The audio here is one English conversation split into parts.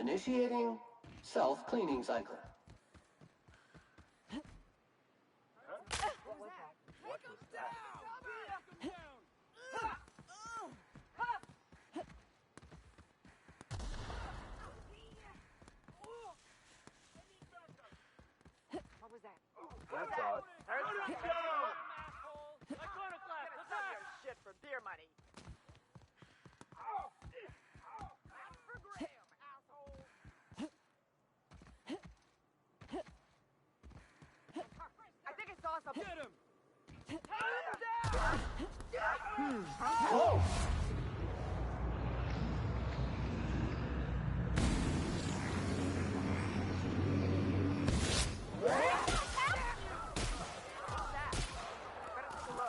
Initiating self-cleaning cycle. What was that? That's odd. Iconoclast, attack! Shit for beer money. That's for Graham, asshole! I think I saw something. Get him! Oh!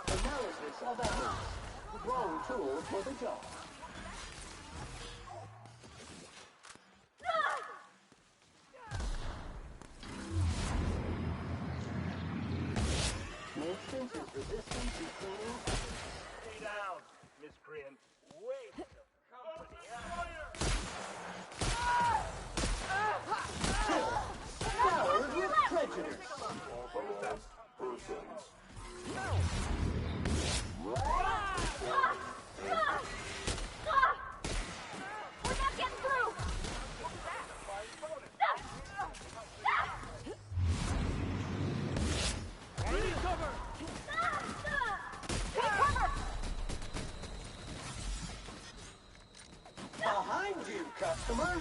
Analysis of evidence. Wrong tool for the job. Instance is resistant to cleaning. Stay down, miscreant. Wait. Company. Scoured with prejudice. We're not getting through! Ready, cover! Take cover! Behind you, customer.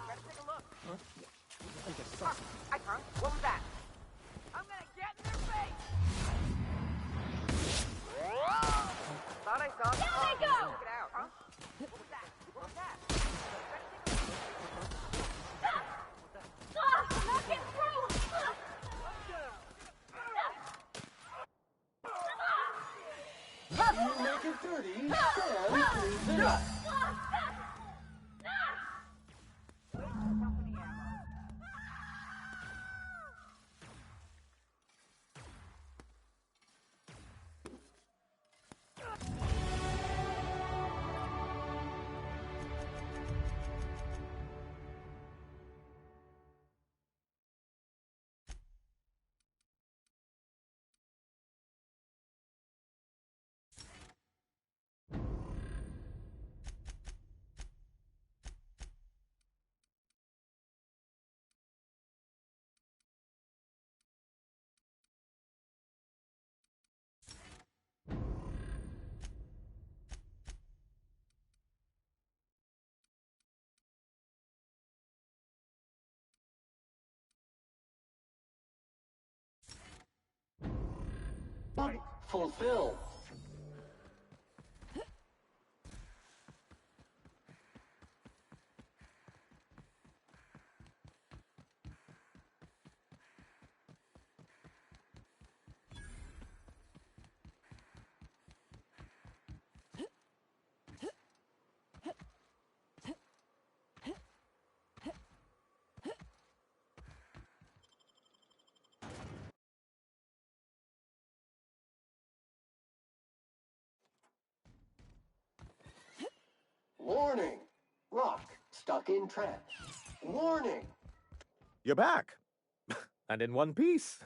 Let's take a look. Icon, what was that? I'm gonna get in their face! Thought I saw Down they go! Check it out, huh? What was that? What was that? I'm not getting through! You make it dirty, Sam cleans it up. Company ammo. Fulfill. Warning. Rock stuck in trap. Warning. You're back. And in one piece.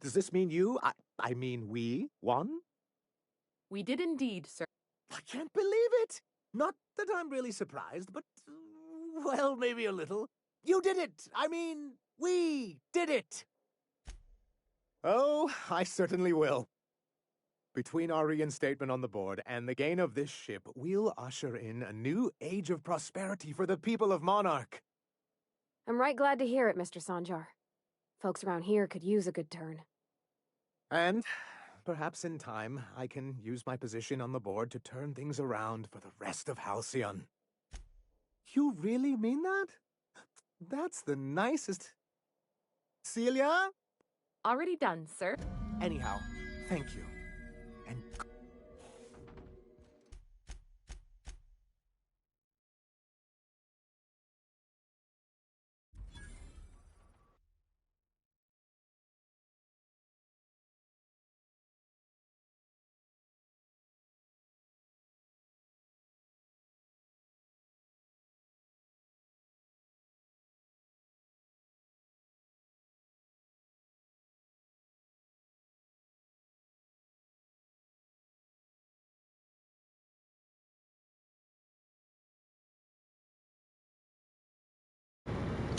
Does this mean I mean we, won? We did indeed, sir. I can't believe it. Not that I'm really surprised, but, well, maybe a little. You did it. I mean, we did it. Oh, I certainly will. Between our reinstatement on the board and the gain of this ship, we'll usher in a new age of prosperity for the people of Monarch. I'm right glad to hear it, Mr. Sanjar. Folks around here could use a good turn. And perhaps in time, I can use my position on the board to turn things around for the rest of Halcyon. You really mean that? That's the nicest... Celia? Already done, sir. Anyhow, thank you. And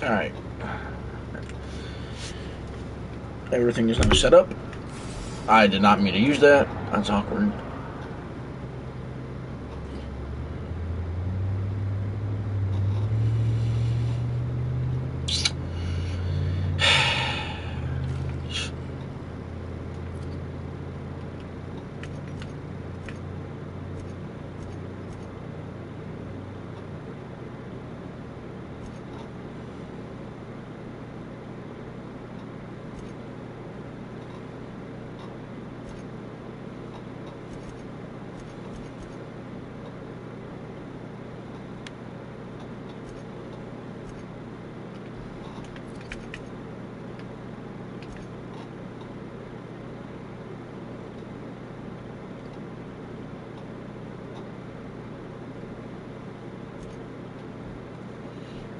Alright. Everything is now set up. I did not mean to use that. That's awkward.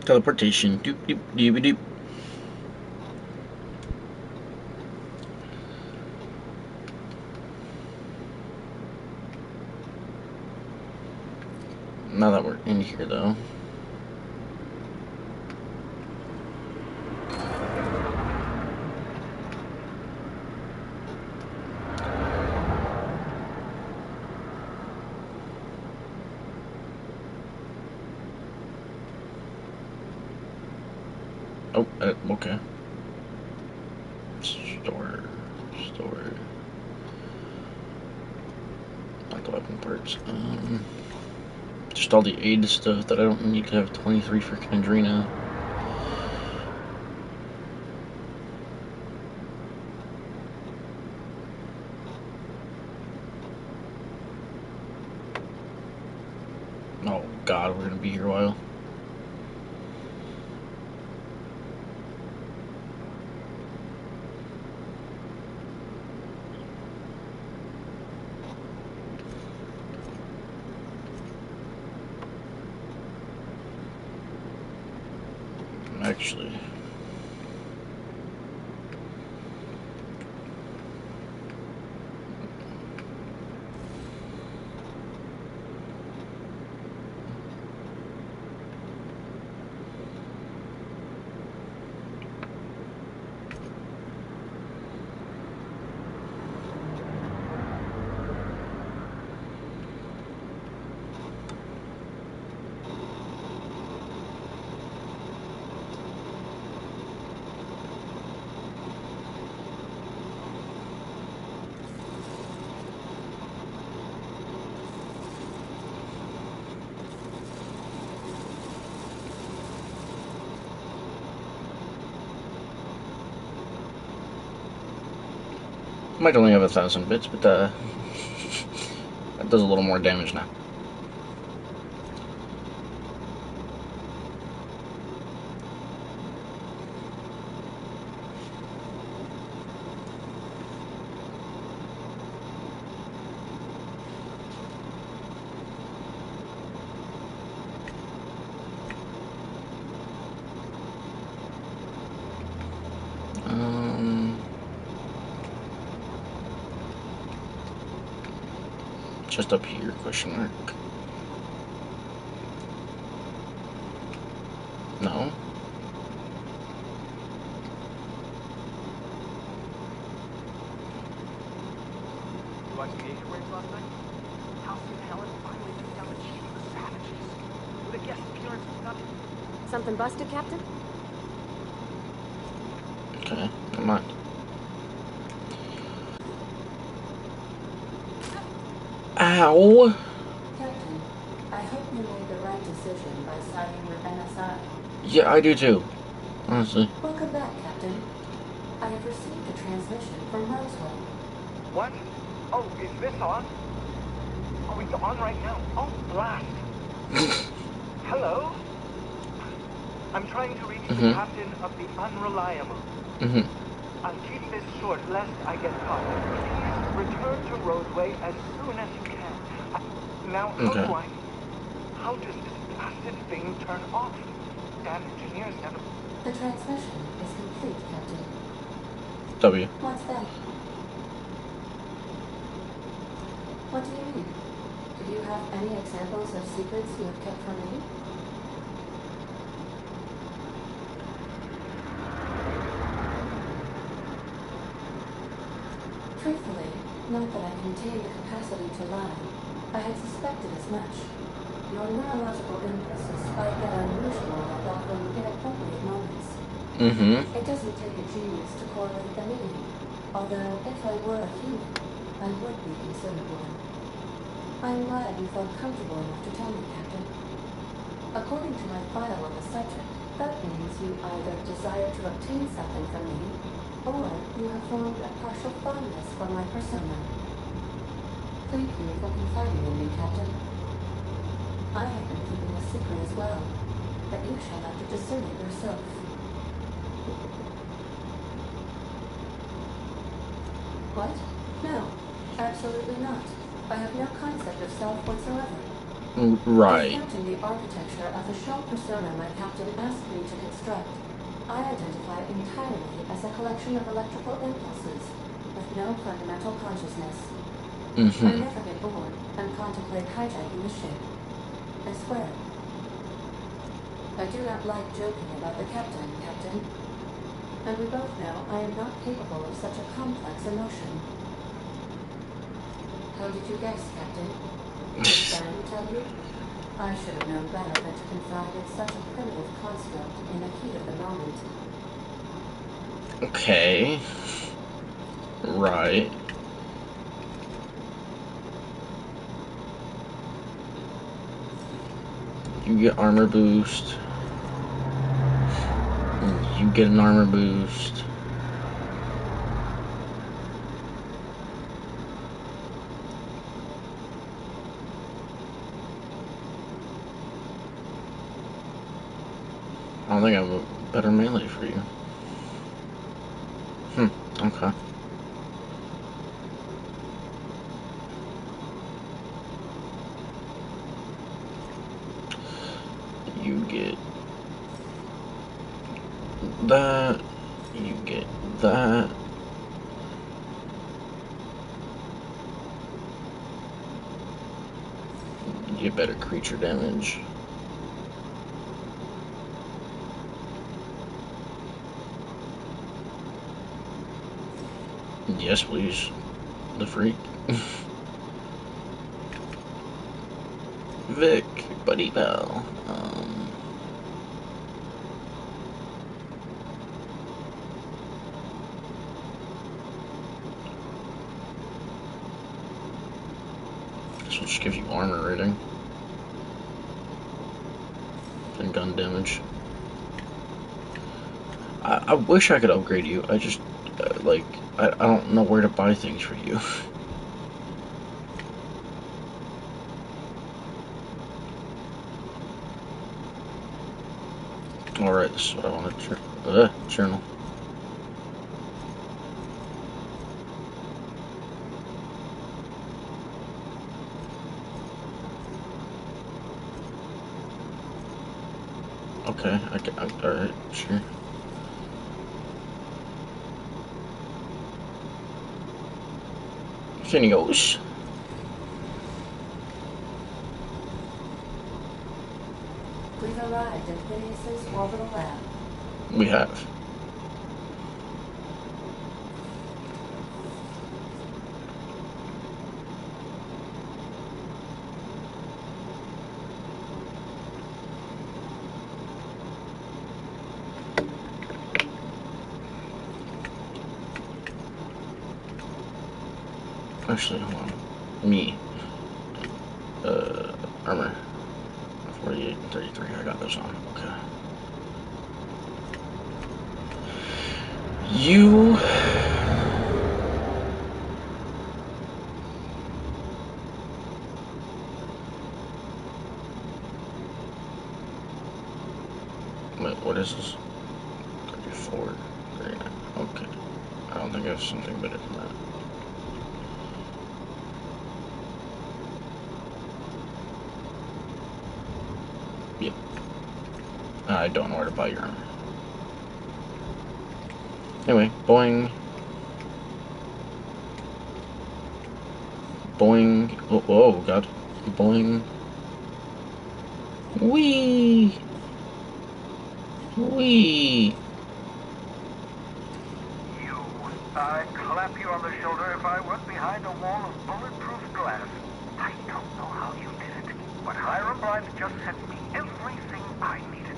Teleportation. Doop doop doop doop. Now that we're in here, though. Oh, okay. Store. Not the weapon parts. Just all the aid stuff that I don't need to have 23 for Kendrina. Oh God, we're gonna be here a while. Actually, might only have 1,000 bits, but that does a little more damage now. Just up here, question mark. No. You watched the Asian Waves last night? Halsey and Helen finally took down the chief of the savages. Would have guessed appearance was nothing. Something busted, Captain? Okay, never mind. Ow! Captain, I hope you made the right decision by siding with NSI. Yeah, I do too. Honestly. Welcome back, Captain. I have received a transmission from Roswell. What? Oh, is this on? Oh, it's on right now. Oh, blast. Hello? I'm trying to reach the captain of the Unreliable. I'll keep this short lest I get caught. Please return to Roseway as soon as you can. Now, how does this blasted thing turn off? Damn engineers never... The transmission is complete, Captain. W. What's that? What do you mean? Do you have any examples of secrets you have kept from me? Not that I contain the capacity to lie. I had suspected as much. Your neurological impulses spike that unusual at often inappropriate moments. Mm-hmm. It doesn't take a genius to correlate them in. Although, if I were a human, I would be considered one. I'm glad you felt comfortable enough to tell me, Captain. According to my file on the subject, that means you either desire to obtain something from me, or you have formed a partial fondness for my persona. Thank you for confiding in me, Captain. I have been keeping a secret as well, but you shall have to discern it yourself. What? No, absolutely not. I have no concept of self whatsoever. Right. Discounting the architecture of the shell persona my captain asked me to construct, I identify entirely as a collection of electrical impulses, with no fundamental consciousness. Mm-hmm. I never get bored and contemplate hijacking the ship. I swear. I do not like joking about the captain, Captain. And we both know I am not capable of such a complex emotion. How did you guess, Captain? Did Sam tell you? I should have known better than to confide in such a primitive construct in the heat of the moment. Okay. Right. You get armor boost. You get an armor boost. I don't think I have a better melee for you. Okay. You get that. You get that. You get better creature damage. Yes, please. The freak. Vic, buddy pal. This will just give you armor rating. And gun damage. I wish I could upgrade you. I just, like, I don't know where to buy things for you. Alright, this is what I want to journal. Okay, alright, sure. Phineos. We've arrived at Phineas's orbital lab. We have. Actually, hold on. Me. Armor. 48 and 33. I got those on. Okay. You. Wait, what is this? 34. 39. Okay. I don't think I have something better than that. Yep. I don't know where to buy your armor. Anyway, boing. Boing. Oh, God. Boing. Wee. Wee. You I'd clap you on the shoulder if I was behind a wall of bulletproof glass. I don't know how you did it, but Hiram Blythe just sent me everything I needed.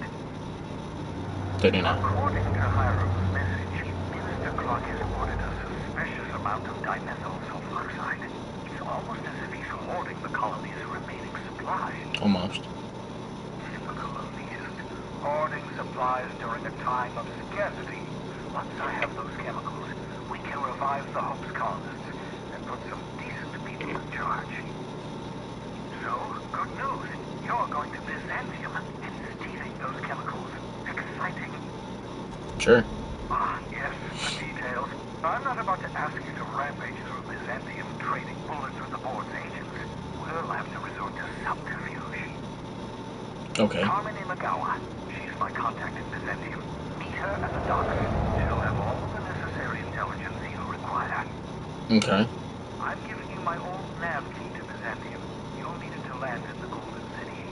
Did he not? According to Hiram's message, Minister Clark has ordered a suspicious amount of dimethyl sulfoxide. It's almost as if he's hoarding the colony's remaining supply. Almost. Typical elitist. Hoarding supplies during a time of scarcity. Once I have those chemicals, we can revive the Hope's colonists and put some decent people in charge. So, good news. You're going to Byzantium and stealing those chemicals. Exciting. Sure. Ah, yes, the details. I'm not about to ask you to rampage through Byzantium trading bullets with the board's agents. We'll have to resort to subterfuge. Okay. Carmen Imagawa. She's my contact in Byzantium. Meet her at the docks. She'll have all the necessary intelligence you'll require. Okay. I'm giving you my old nav key to Byzantium. You'll need it to land in the Golden City.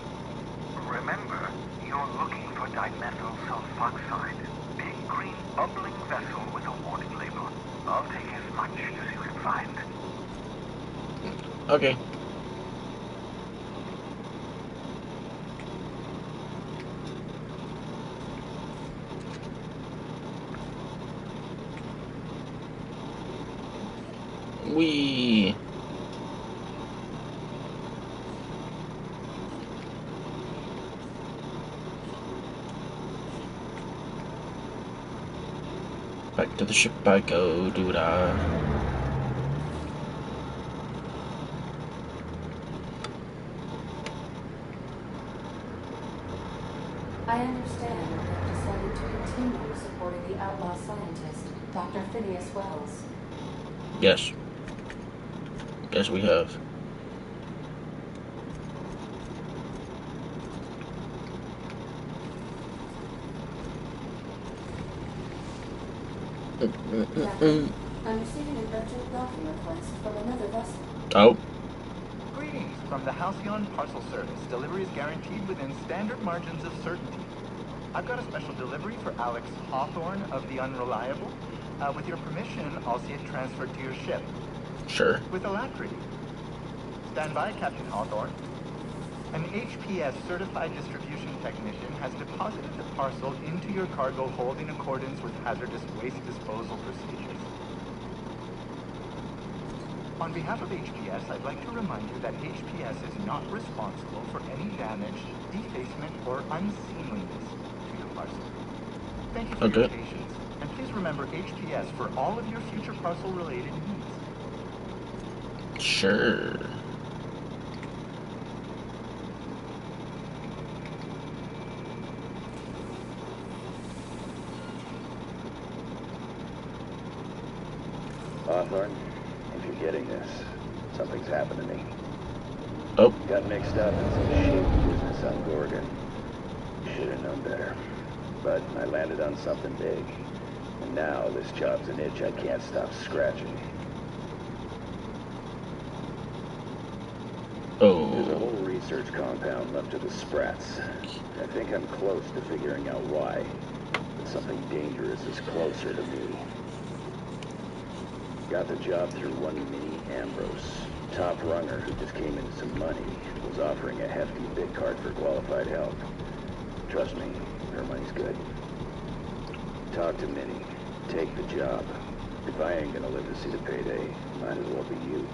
Remember, you're looking for dimethyl sulfoxide. Big green bubbling vessel with a warning label. I'll take as much as you can find. Okay. We. Back to the ship I go, do-da. I understand you have decided to continue supporting the outlaw scientist, Dr. Phineas Wells. Yes. Yes, we have. Captain, I'm receiving an urgent docking request from another vessel. Oh. Greetings from the Halcyon Parcel Service. Delivery is guaranteed within standard margins of certainty. I've got a special delivery for Alex Hawthorne of the Unreliable. With your permission, I'll see it transferred to your ship. Sure. With alacrity. Stand by, Captain Hawthorne. An HPS certified distribution technician has deposited the parcel into your cargo hold in accordance with hazardous waste disposal procedures. On behalf of HPS, I'd like to remind you that HPS is not responsible for any damage, defacement, or unseemliness to your parcel. Thank you for your patience, and please remember HPS for all of your future parcel-related needs. Sure. Hawthorne, if you're getting this, something's happened to me. Oh. Got mixed up in some shady business on Gorgon. Should have known better. But I landed on something big. And now this job's an itch I can't stop scratching. Oh. There's a whole research compound left to the Sprats. I think I'm close to figuring out why. But something dangerous is closer to me. Got the job through one Minnie Ambrose. Top runner who just came into some money. Was offering a hefty bid card for qualified help. Trust me, her money's good. Talk to Minnie. Take the job. If I ain't gonna live to see the payday, might as well be you.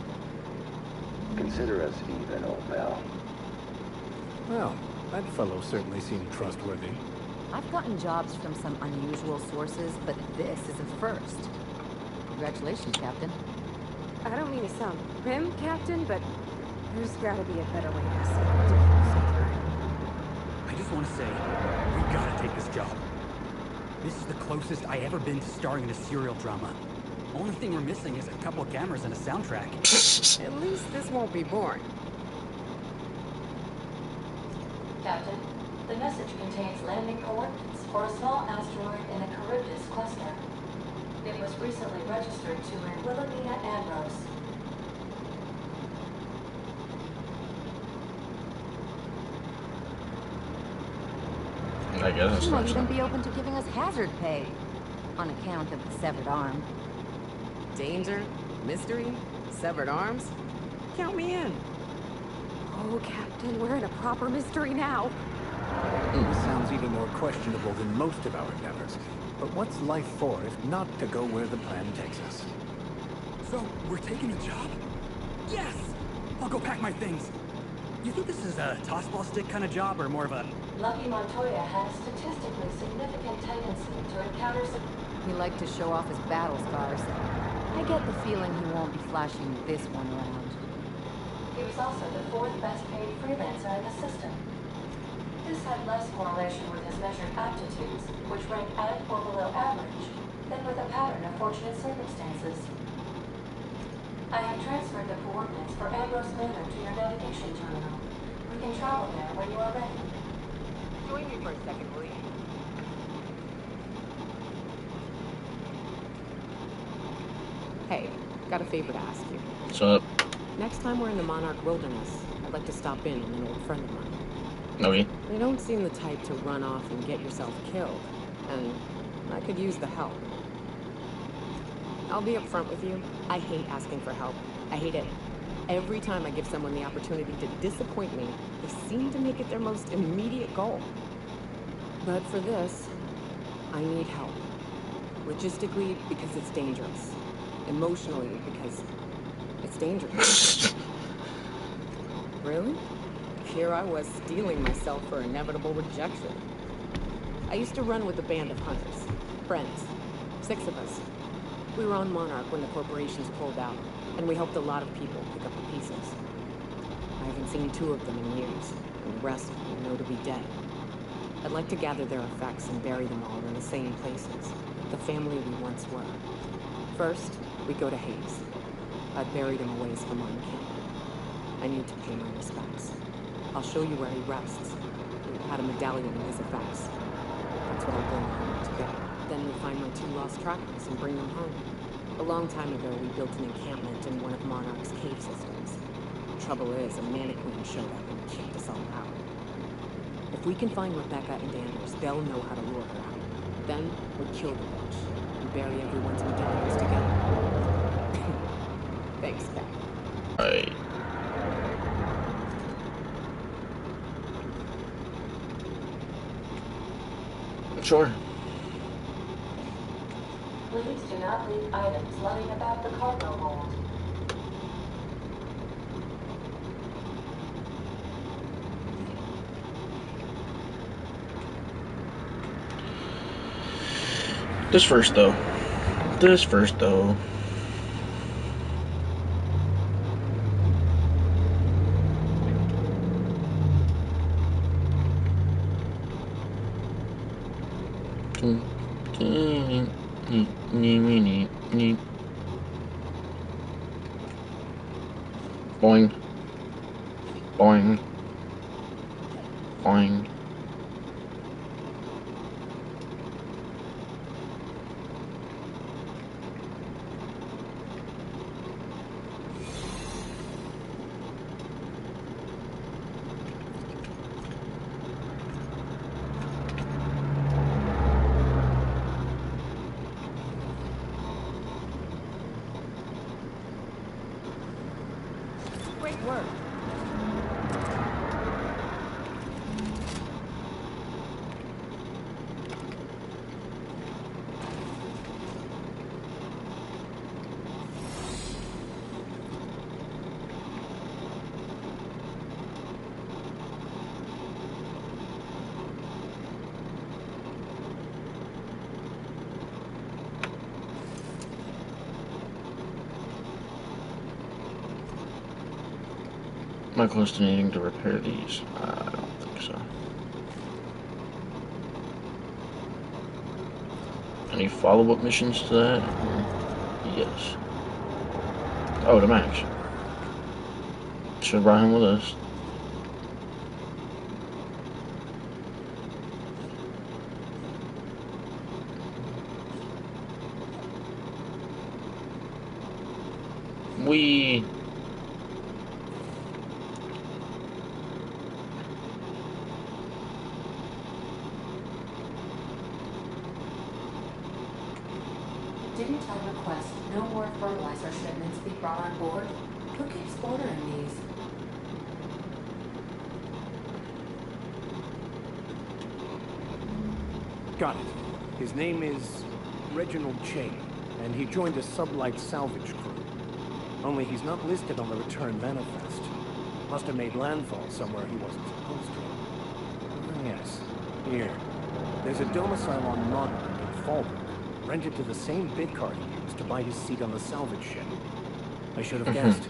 Consider us even, old pal. Well, that fellow certainly seemed trustworthy. I've gotten jobs from some unusual sources, but this is a first. Congratulations, Captain. I don't mean to sound prim, Captain, but there's gotta be a better way to say ridiculous sometime. I just want to say, we gotta take this job. This is the closest I ever been to starring in a serial drama. Only thing we're missing is a couple of cameras and a soundtrack. At least this won't be boring. Captain, the message contains landing coordinates for a small asteroid in the Charybdis cluster. It was recently registered to an Wilhelmina Ambrose. I guess She that's might nice. even be open to giving us hazard pay, on account of the severed arm. Danger, mystery, severed arms. Count me in. Oh, Captain, we're in a proper mystery now. This sounds even more questionable than most of our endeavors. But what's life for if not to go where the plan takes us? So, we're taking the job? Yes! I'll go pack my things. You think this is a tossball stick kind of job, or more of a... Lucky Montoya had a statistically significant tendency to encounter some... He liked to show off his battle scars. I get the feeling he won't be flashing this one around. He was also the 4th best paid freelancer in the system. This had less correlation with his measured aptitudes, which ranked at or below average, than with a pattern of fortunate circumstances. I have transferred the coordinates for Ambrose Manor to your navigation terminal. We can travel there when you are ready. Join me for a second, will you? Hey, got a favor to ask you. What's up? Next time we're in the Monarch Wilderness, I'd like to stop in on an old friend of mine. Okay. You don't seem the type to run off and get yourself killed, and I could use the help. I'll be upfront with you. I hate asking for help. I hate it. Every time I give someone the opportunity to disappoint me, they seem to make it their most immediate goal. But for this, I need help. Logistically, because it's dangerous. Emotionally, because it's dangerous. Really? Here I was steeling myself for inevitable rejection. I used to run with a band of hunters. Friends. 6 of us. We were on Monarch when the corporations pulled out, and we helped a lot of people pick up the pieces. I haven't seen 2 of them in years, and the rest I know to be dead. I'd like to gather their effects and bury them all in the same places, the family we once were. First, we go to Hayes. I'd buried him a ways from on camp. I need to pay my respects. I'll show you where he rests. He had a medallion in his effects. That's what I'll bring home together. Then we find my 2 lost trackers and bring them home. A long time ago, we built an encampment in one of Monarch's cave systems. Trouble is, a mannequin showed up and kicked us all out. If we can find Rebecca and Anders, they'll know how to lure her out. Then we kill the witch and bury everyone's medallions together. Thanks, Beck. Right. Sure. Please do not leave items lying about the cargo hold. This first, though. Boing. Boing. Boing. Great work. Am I close to needing to repair these? I don't think so. Any follow-up missions to that? Yes. Oh, to Max. Should have brought him with us. We... Didn't I request no more fertilizer shipments be brought on board? Who keeps ordering these? Got it. His name is Reginald Chain, and he joined a sublight salvage crew. Only he's not listed on the return manifest. Must have made landfall somewhere he wasn't supposed to. Ah, yes. Here. There's a domicile on Monarch in Fallbrook, rented to the same bid card he used to buy his seat on the salvage ship. I should have guessed.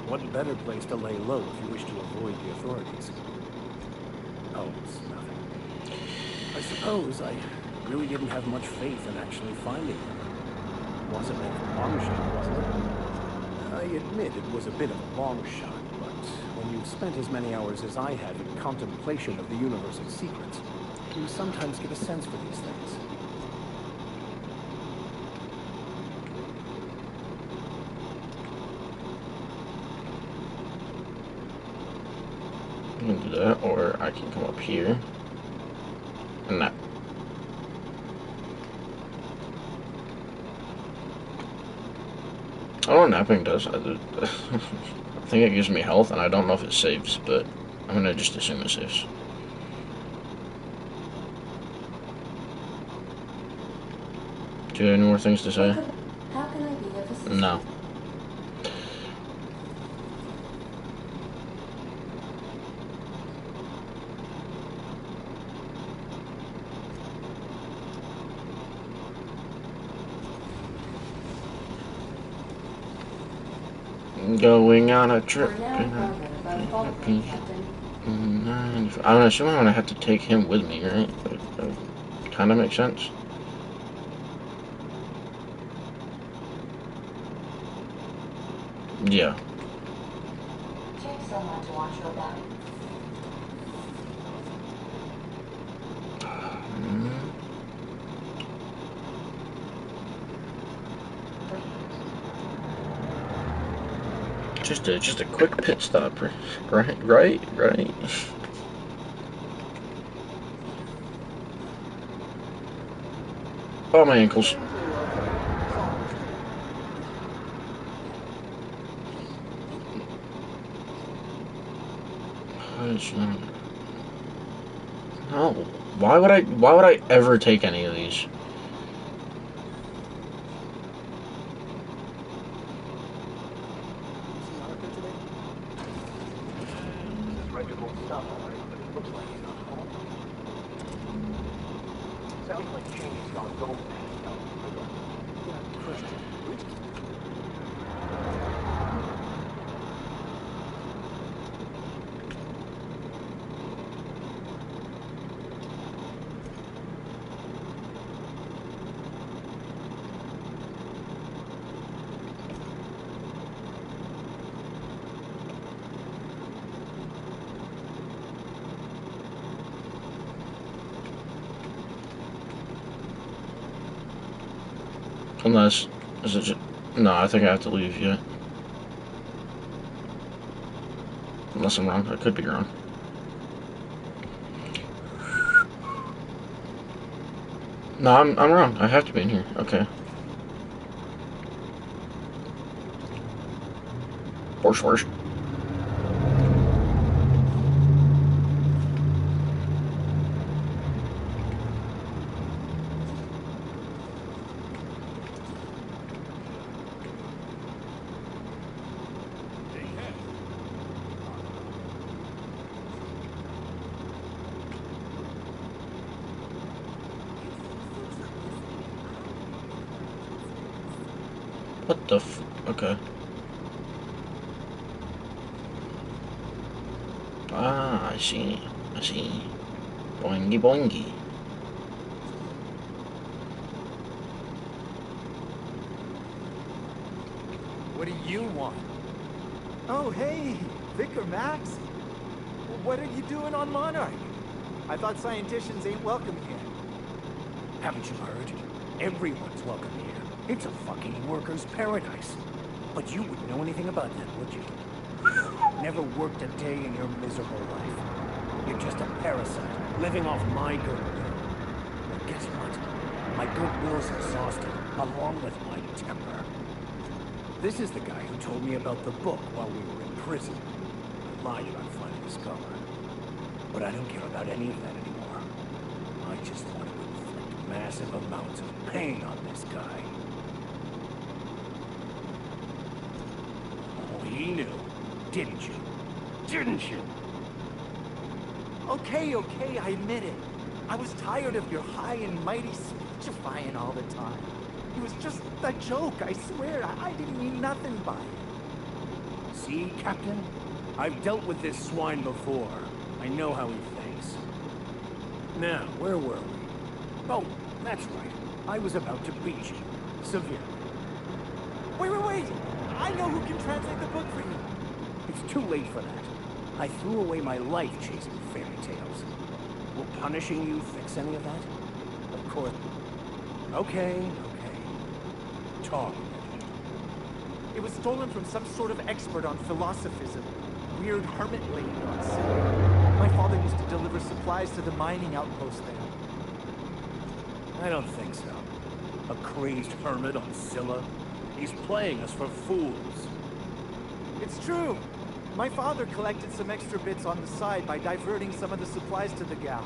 What better place to lay low if you wish to avoid the authorities? Oh, it's nothing. I suppose I really didn't have much faith in actually finding him. Was a bit of a long shot, wasn't it? I admit it was a bit of a long shot, but when you've spent as many hours as I have in contemplation of the universe's secrets, you sometimes get a sense for these things. I can do that, or I can come up here. And that. I don't know what napping does. I think it gives me health, and I don't know if it saves, but I'm gonna just assume it saves. Do you have any more things to say? How can I be of assistance? No. Going on a trip. I'm assuming I'm gonna have to take him with me, right? That kind of makes sense. Yeah. Take someone to watch your back. Just a quick pit stop, right. Oh, my ankles. No. Why would I ever take any of these? Unless, is it just, no, I think I have to leave yet. Unless I'm wrong, I could be wrong. No, I'm wrong. I have to be in here. Okay. Horse. What the f... Okay. Ah, I see. Boingy. What do you want? Oh, hey, Vicar Max. What are you doing on Monarch? I thought scienticians ain't welcome here. Haven't you heard? Everyone's welcome here. It's a fucking worker's paradise. But you wouldn't know anything about that, would you? Never worked a day in your miserable life. You're just a parasite, living off my goodwill. But guess what? My goodwill's exhausted, along with my temper. This is the guy who told me about the book while we were in prison. I lied about finding the scholar. But I don't care about any of that anymore. I just want to inflict massive amounts of pain on this guy. Oh, he knew. Didn't you? Didn't you? Okay, I admit it. I was tired of your high and mighty speechifying all the time. It was just a joke, I swear. I didn't mean nothing by it. See, Captain? I've dealt with this swine before. I know how he thinks. Now, where were we? Oh, that's right. I was about to beat you. Severely. Wait. I know who can translate the book for you. It's too late for that. I threw away my life chasing fairy tales. Will punishing you fix any of that? Of course. Okay. Talk. It was stolen from some sort of expert on philosophism. Weird hermit lady on Scylla. My father used to deliver supplies to the mining outpost there. I don't think so. A crazed hermit on Scylla? He's playing us for fools. It's true. My father collected some extra bits on the side by diverting some of the supplies to the gal.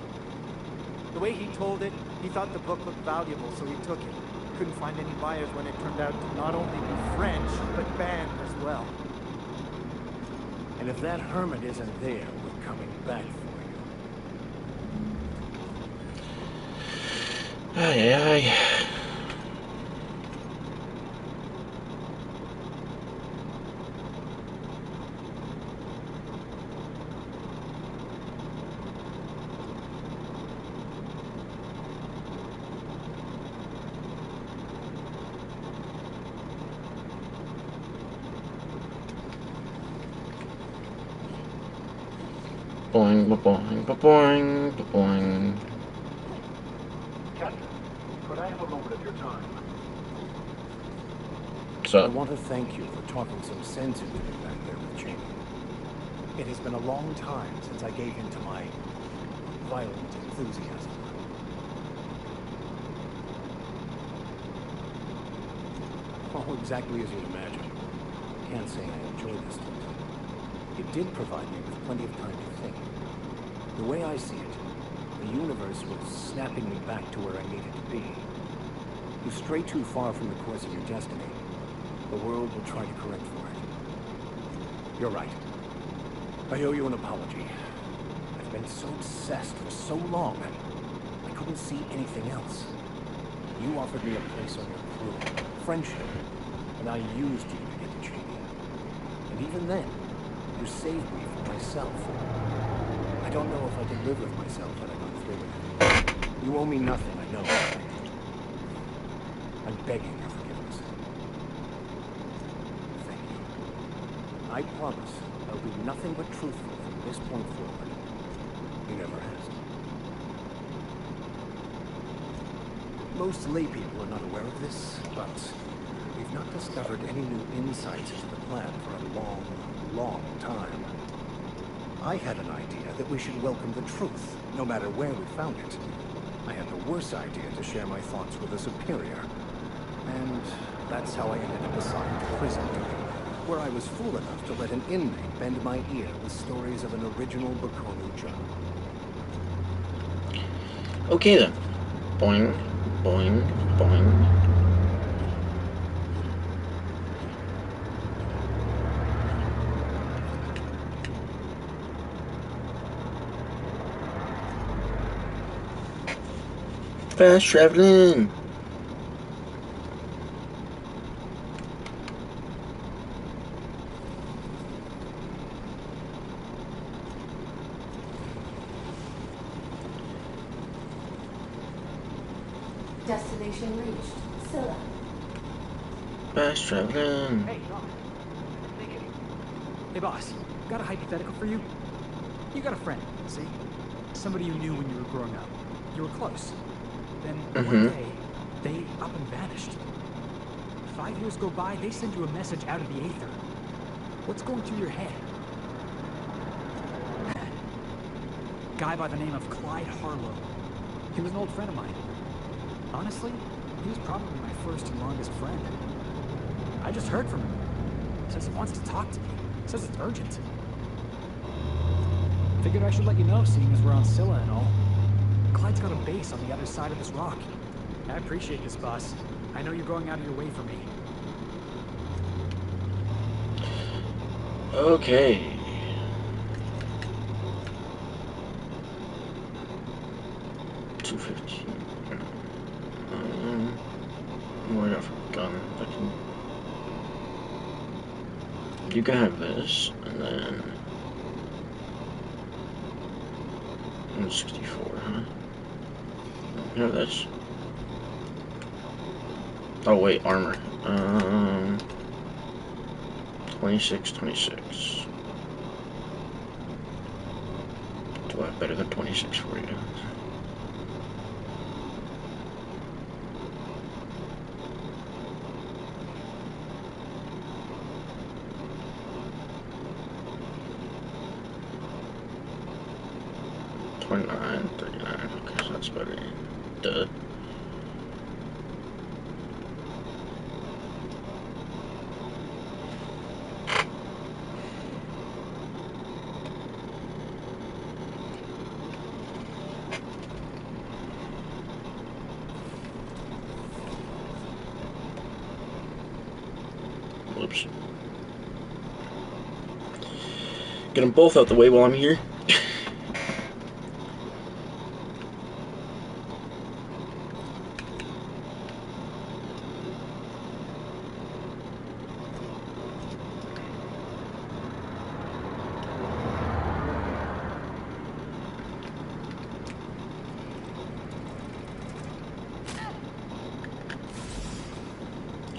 The way he told it, he thought the book looked valuable, so he took it. Couldn't find any buyers when it turned out to not only be French, but banned as well. And if that hermit isn't there, we're coming back for you. Aye. Boing, boing, boing, boing. Captain, could I have a moment of your time? So, I want to thank you for talking some sense into me back there with Jamie. It has been a long time since I gave in to my violent enthusiasm. Oh, exactly as you'd imagine. Can't say I enjoyed this stint. It did provide me with plenty of time to think. The way I see it, the universe was snapping me back to where I needed to be. You stray too far from the course of your destiny, the world will try to correct for it. You're right. I owe you an apology. I've been so obsessed for so long, I couldn't see anything else. You offered me a place on your crew, friendship, and I used you to get to Jamie. And even then, you saved me from myself. I don't know if I could live with myself had I gone through with it. You owe me nothing, I know. I'm begging your forgiveness. Thank you. I promise I'll be nothing but truthful from this point forward. You never asked. Most lay people are not aware of this, but we've not discovered any new insights into the plan for a long time. I had an idea that we should welcome the truth, no matter where we found it. I had the worse idea to share my thoughts with a superior. And that's how I ended up assigned to prison duty, where I was fool enough to let an inmate bend my ear with stories of an original Bokonu journal. okay then. Boing, boing, boing. Fast traveling. Destination reached. Scylla. Fast traveling. Hey, Doc. Hey, boss. Got a hypothetical for you? You got a friend, see? Somebody you knew when you were growing up. You were close. Then one day, they up and vanished. 5 years go by, they send you a message out of the aether. What's going through your head? Guy by the name of Clyde Harlow. He was an old friend of mine. Honestly, he was probably my first and longest friend. I just heard from him. Says he wants to talk to me. Says it's urgent. Figured I should let you know, seeing as we're on Scylla and all. Clyde's got a base on the other side of this rock. I appreciate this, boss. I know you're going out of your way for me. Okay. $215. What do I got for a gun? You can have this, and then 64, huh? You have this. Oh wait, armor. 26. Do I have better than 26 for you? $29, $39. Okay, so that's better. Duh. Whoops. Get them both out the way while I'm here.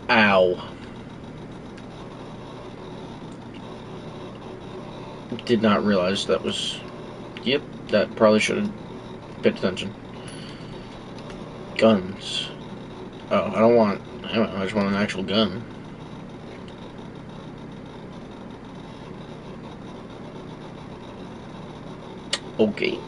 Ow. Did not realize that was... Yep, that probably should have paid attention. Guns. Oh, I don't want... I just want an actual gun. Okay.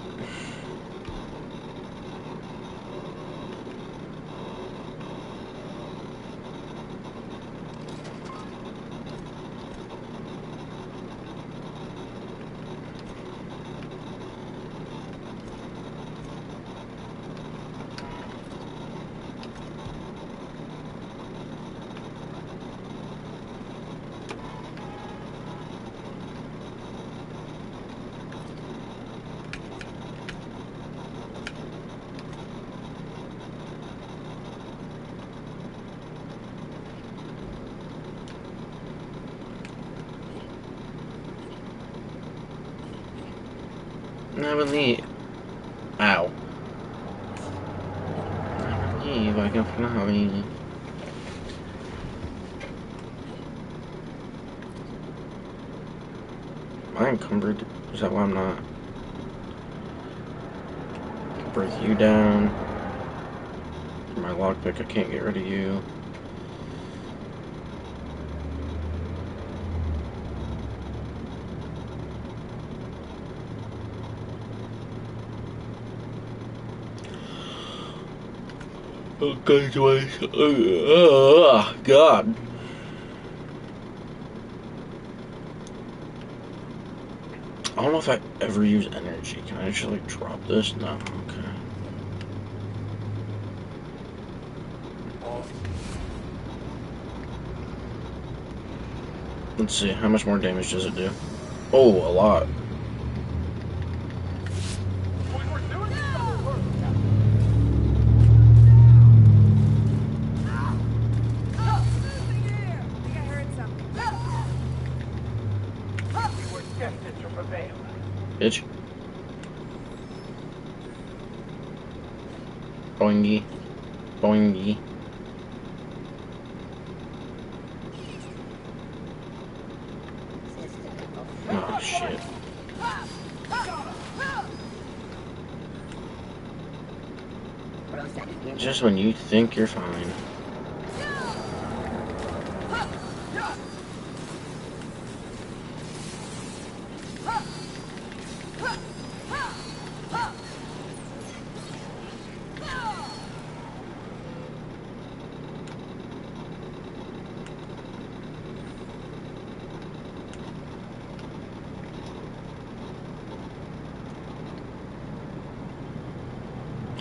I believe. Ow. I believe I can fly. Am I encumbered? Is that why I'm not? Break you down. My lockpick, I can't get rid of you. Okay, oh, God. I don't know if I ever use energy. Can I actually drop this? No. Okay. Let's see. How much more damage does it do? Oh, a lot. Bitch. Boingy. Boingy. Oh, shit. Just when you think you're fine.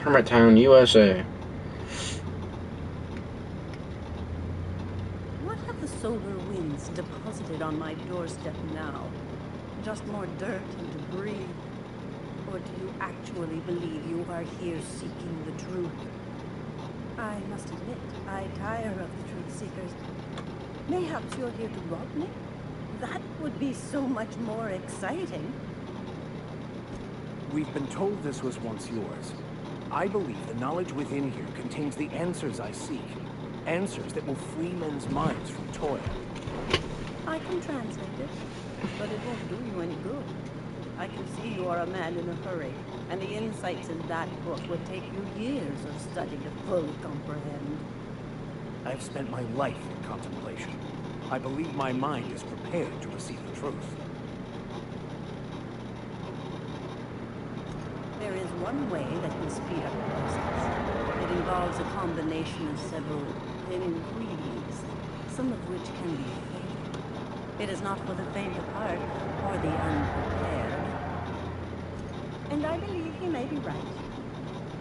Hermittown, USA. What have the solar winds deposited on my doorstep now? Just more dirt and debris? Or do you actually believe you are here seeking the truth? I must admit, I tire of the truth seekers. Mayhaps you're here to rob me? That would be so much more exciting. We've been told this was once yours. I believe the knowledge within here contains the answers I seek. Answers that will free men's minds from toil. I can translate it, but it won't do you any good. I can see you are a man in a hurry, and the insights in that book would take you years of study to fully comprehend. I've spent my life in contemplation. I believe my mind is prepared to receive the truth. There is one way that can speed up the process. It involves a combination of several ingredients, some of which can be fatal. It is not for the faint of heart or the unprepared. And I believe he may be right.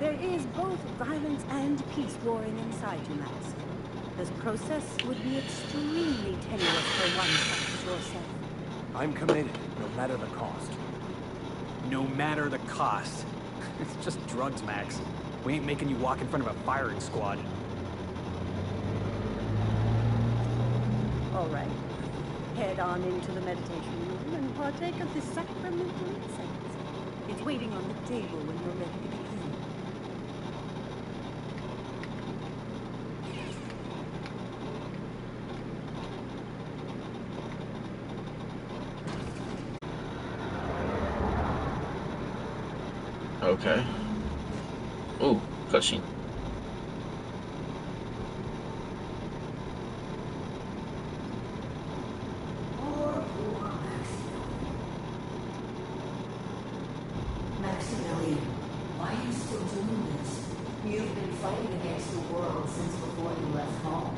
There is both violence and peace warring inside you, Max. This process would be extremely tenuous for one such as yourself. I'm committed, no matter the cost. No matter the cost. It's just drugs, Max. We ain't making you walk in front of a firing squad. All right. Head on into the meditation room and partake of the sacramental incense. It's waiting on the table when you're ready to begin. Okay. Ooh, cutscene. Maximilian, why are you still doing this? You've been fighting against the world since before you left home.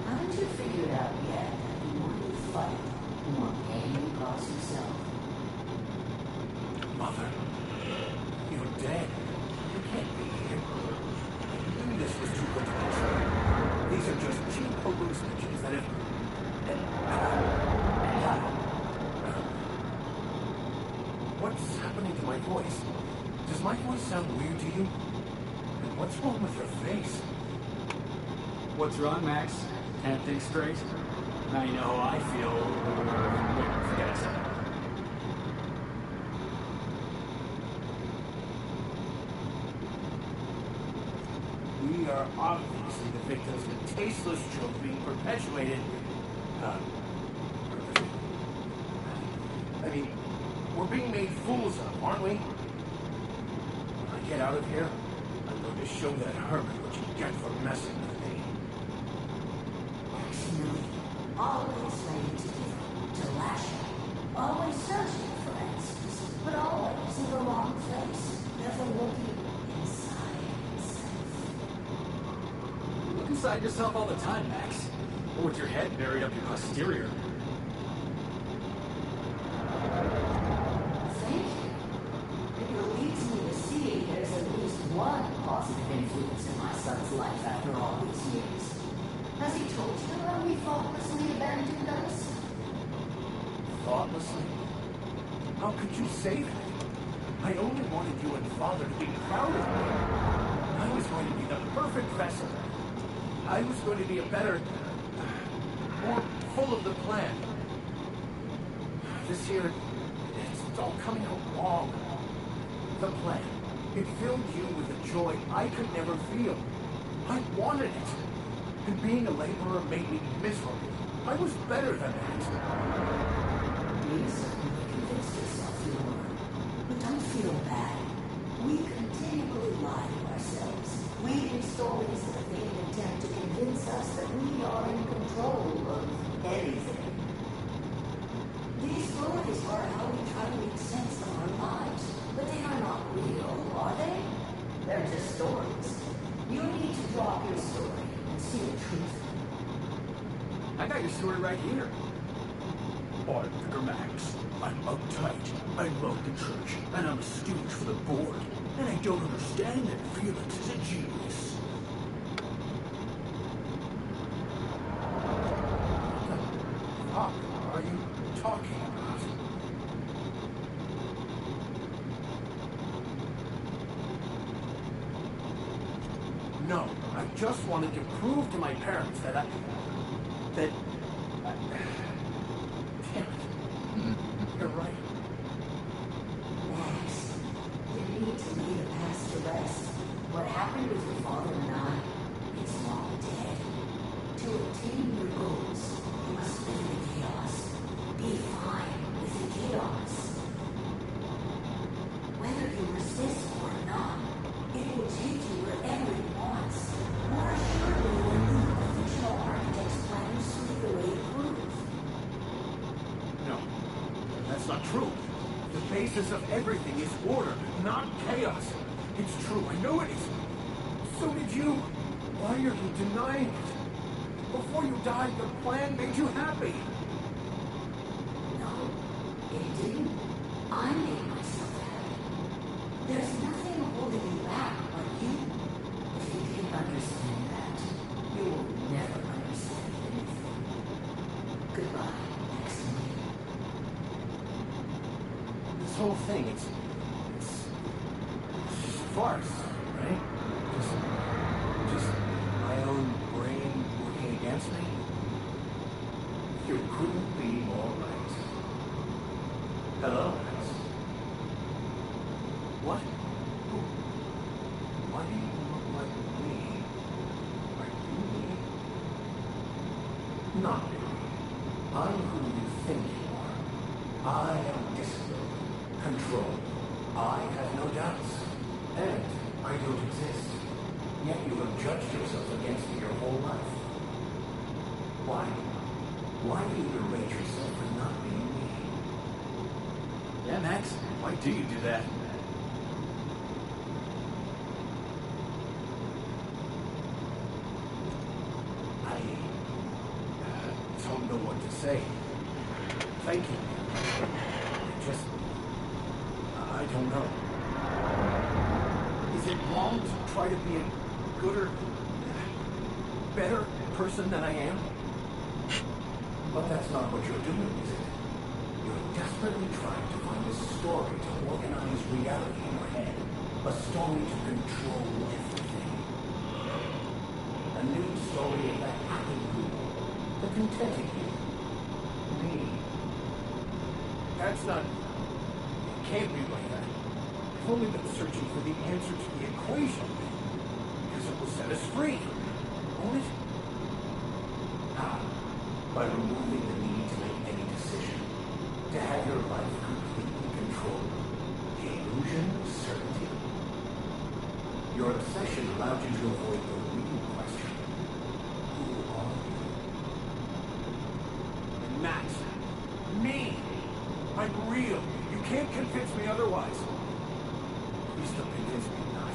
Haven't you figured out yet that the more you fight, the more pain you cause yourself? Mother, you're dead. You can't be here. I knew this was too good to be true. These are just cheap hallucinogens that have... What's happening to my voice? Does my voice sound weird to you? And what's wrong with your face? What's wrong, Max? Can't think straight? Now you know how I feel. Wait, forget it. We are obviously the victims of a tasteless joke being perpetuated. I mean, we're being made fools of, aren't we? When I get out of here, I'm going to show that hermit what you get for messing with me. Maximilian, always ready to give, to lash out, always searching for answers, but always in the wrong place, never looking inside himself. You look inside yourself all the time, Max. Or with your head buried up your posterior. Thank you. It leads me to see there's at least one positive influence in my son's life after all these years. Has he told you how he thoughtlessly abandoned us? Thoughtlessly? How could you say that? I only wanted you and Father to be proud of me. I was going to be the perfect vessel. I was going to be a better... more full of the plan. This year, it's all coming out wrong. The plan. It filled you with a joy I could never feel. I wanted it. And being a laborer made me miserable. I was better than that. You certainly convinced yourself you were. But don't feel bad. We continually lie to ourselves. We hear stories that they attempt to convince us that we are in control of anything. These stories are how we try to make sense of our lives. But they are not real, are they? They're just stories. You need to drop your story and see the truth. I got your story right here. I'm Vicar Max. I'm uptight. I love the church, and I'm a stooge for the board. And I don't understand that Felix is a genius. What the fuck are you talking about? No, I just wanted to prove to my parents that Damn it. You're right. Max, you need to lay the past to rest. What happened with your father and I, it's long dead. To attain your goals, you must live in chaos. Be fine with the chaos. Whether you resist or not, it will take you wherever it wants. More assuredly than even the fictional architect's plans sweep away the proof. No, that's not true. The basis of everything is order, not chaos. It's true, I know it is. So did you. Why are you denying it? Before you died, the plan made you happy. No, it didn't. I made myself happy. There's nothing holding you back but you. If you didn't understand that, you will never understand anything. Goodbye, Maximilian. This whole thing, it's just a farce, right? Just my own brain working against me. You couldn't be more right. Hello, Max. What? Who? Why do you look like me? Are you me? Not really. I'm who you think you are. I am discipline, control. I have no doubts. And I don't exist. Yet you have judged yourself against me your whole life. Why? Why do you berate yourself for not being me? Yeah, Max. Why do you do that? I don't know what to say. Thank you. I don't know. Is it wrong to try to be a gooder, better person than I am? But that's not what you're doing, is it? You're desperately trying to find a story to organize reality in your head. A story to control everything. A new story of that happy you, the contented you. Me. That's not... It can't be like that. I've only been searching for the answer to the equation. Because it will set us free. Won't it? How? By removing the need to make any decision. To have your life completely controlled. The illusion of certainty. Your obsession allowed you to avoid the real question. Who are you? And Max. Me. I'm real. You can't convince me otherwise. Please don't convince me not.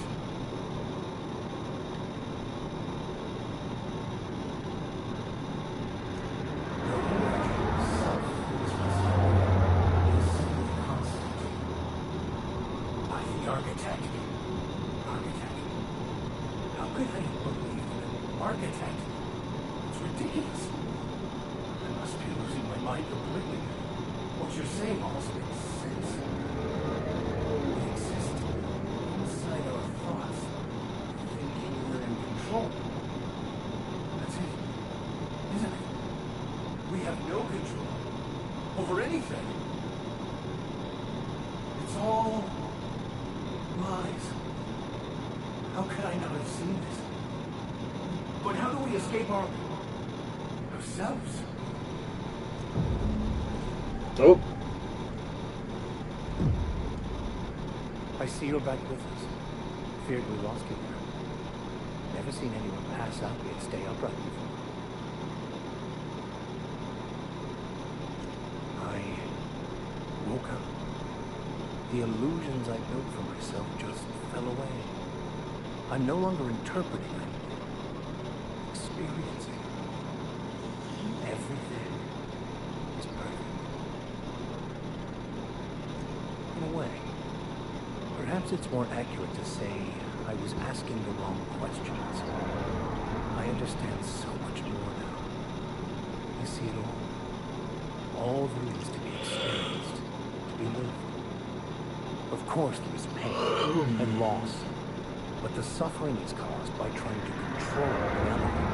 Oh. I see you're back with us. Feared we lost you there. Never seen anyone pass out yet stay upright before. I woke up. The illusions I built for myself just fell away. I'm no longer interpreting anything. Experiencing. Everything is perfect. In a way. Perhaps Perhaps it's more accurate to say I was asking the wrong questions. I understand so much more now. I see it all. All there is to be experienced, to be lived. Of course there is pain and loss, but the suffering is caused by trying to control reality,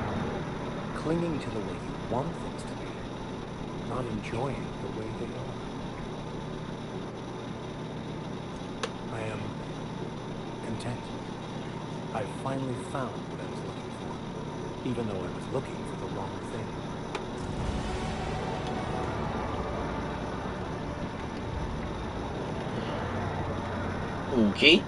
clinging to the way you want things to be, not enjoying the way they are. I am content. I finally found what I was looking for, even though I was looking for the wrong thing. Okay.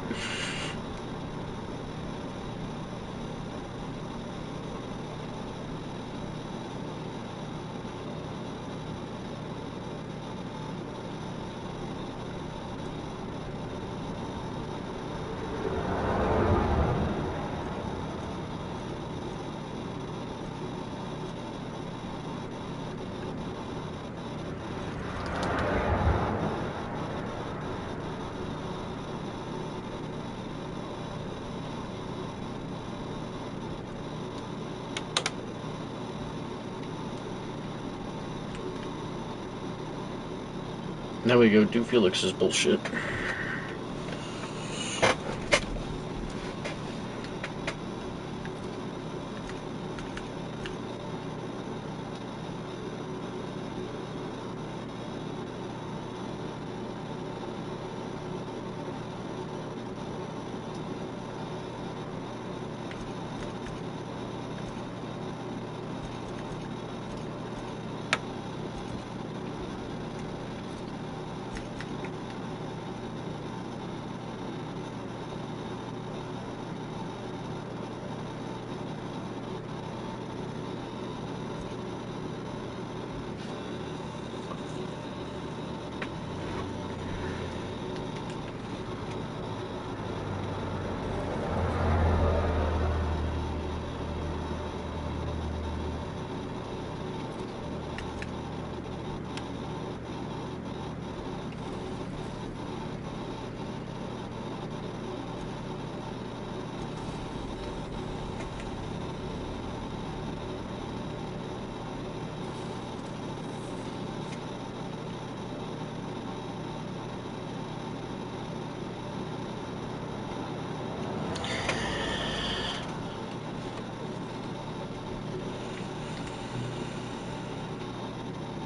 Now we go do Felix's bullshit.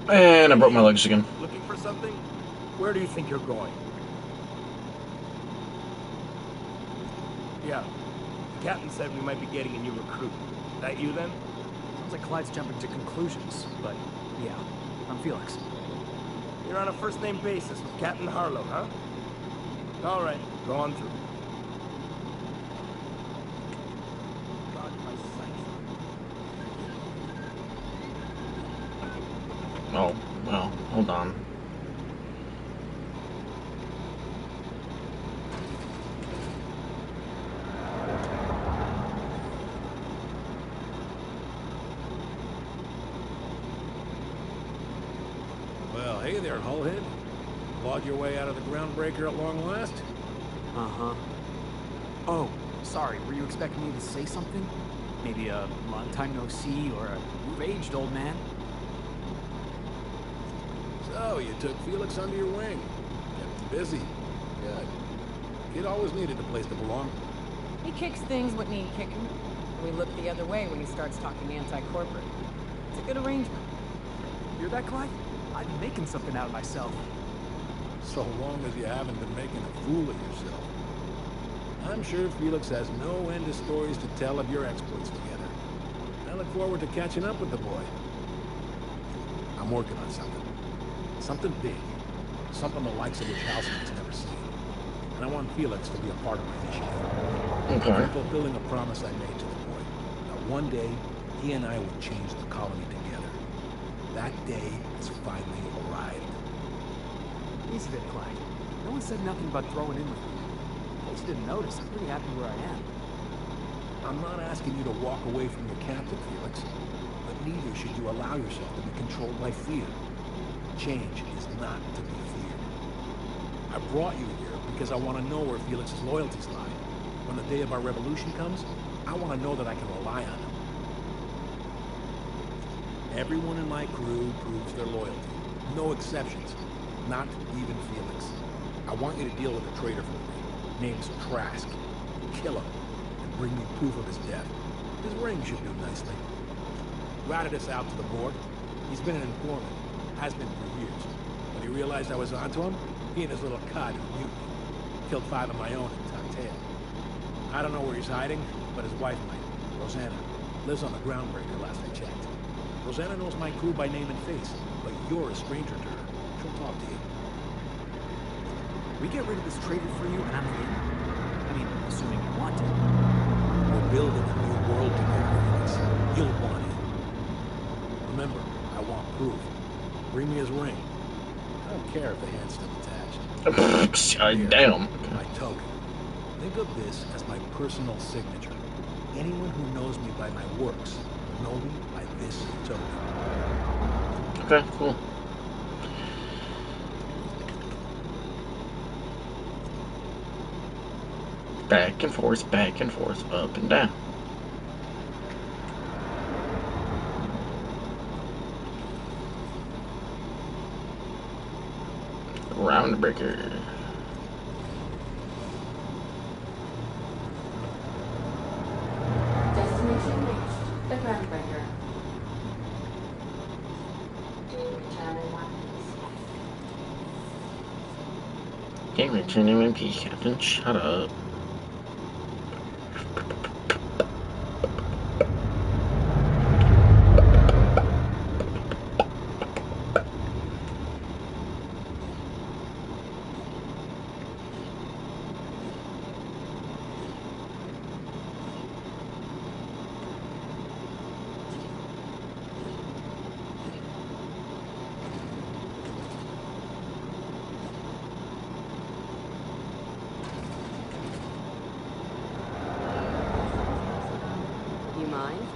And I broke my legs again. Looking for something? Where do you think you're going? Yeah. The captain said we might be getting a new recruit. That you then? Sounds like Clyde's jumping to conclusions, but yeah, I'm Felix. You're on a first-name basis with Captain Harlow, huh? All right, go on through. God, my sight. Oh, well, hold on. Well, hey there, Hullhead. Clawed your way out of the groundbreaker at long last? Uh-huh. Oh, sorry, were you expecting me to say something? Maybe a long time no see, or a you've aged, old man? So, you took Felix under your wing. Kept him busy. Good. Kid always needed a place to belong. He kicks things what need kicking. We look the other way when he starts talking anti-corporate. It's a good arrangement. You're that, Clyde? I've been making something out of myself. So long as you haven't been making a fool of yourself. I'm sure Felix has no end of stories to tell of your exploits together. I look forward to catching up with the boy. I'm working on something. Something big. Something the likes of which Halcyon's never seen. And I want Felix to be a part of my initiative. Okay. I'm fulfilling a promise I made to the boy. That one day, he and I would change the colony together. That day has finally arrived. Easy there, Clyde. No one said nothing about throwing in with me. In case you didn't notice, I'm pretty happy where I am. I'm not asking you to walk away from your captain, Felix. But neither should you allow yourself to be controlled by fear. Change is not to be feared. I brought you here because I want to know where Felix's loyalties lie. When the day of our revolution comes, I want to know that I can rely on him. Everyone in my crew proves their loyalty. No exceptions. Not even Felix. I want you to deal with a traitor for me. Name's Trask. Kill him and bring me proof of his death. His ring should do nicely. Routed us out to the board. He's been an informant. Has been for years. When he realized I was onto him, he and his little cod mutinied. Killed 5 of my own and tucked tail. I don't know where he's hiding, but his wife might. Rosanna lives on the Groundbreaker last I checked. Rosanna knows my crew by name and face, but you're a stranger to her. She'll talk to you. We get rid of this traitor for you and I'm in? I mean, assuming you want to. We're building a new world together, Felix. You'll want it. Remember, I want proof. Bring me his ring. I don't care if the hand's still attached. Damn. My token. Think of this as my personal signature. Anyone who knows me by my works will know me by this token. Okay, cool. Back and forth, up and down. Groundbreaker. Destination reached. The Groundbreaker. Return in one piece. Can't return in one piece, Captain. Shut up.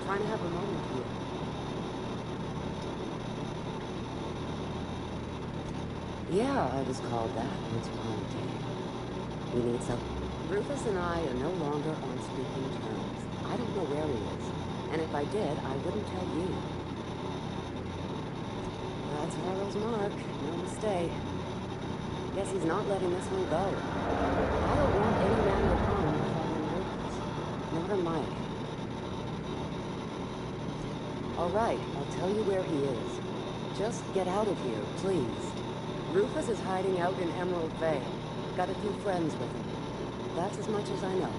Trying to have a moment here. Yeah, I was called that once upon a day. You need some? Rufus and I are no longer on speaking terms. I don't know where he is. And if I did, I wouldn't tell you. That's Harlow's mark. No mistake. Guess he's not letting this one go. I don't want any man at home following Rufus. Never Mike. All right, I'll tell you where he is. Just get out of here, please. Rufus is hiding out in Emerald Vale. Got a few friends with him. That's as much as I know.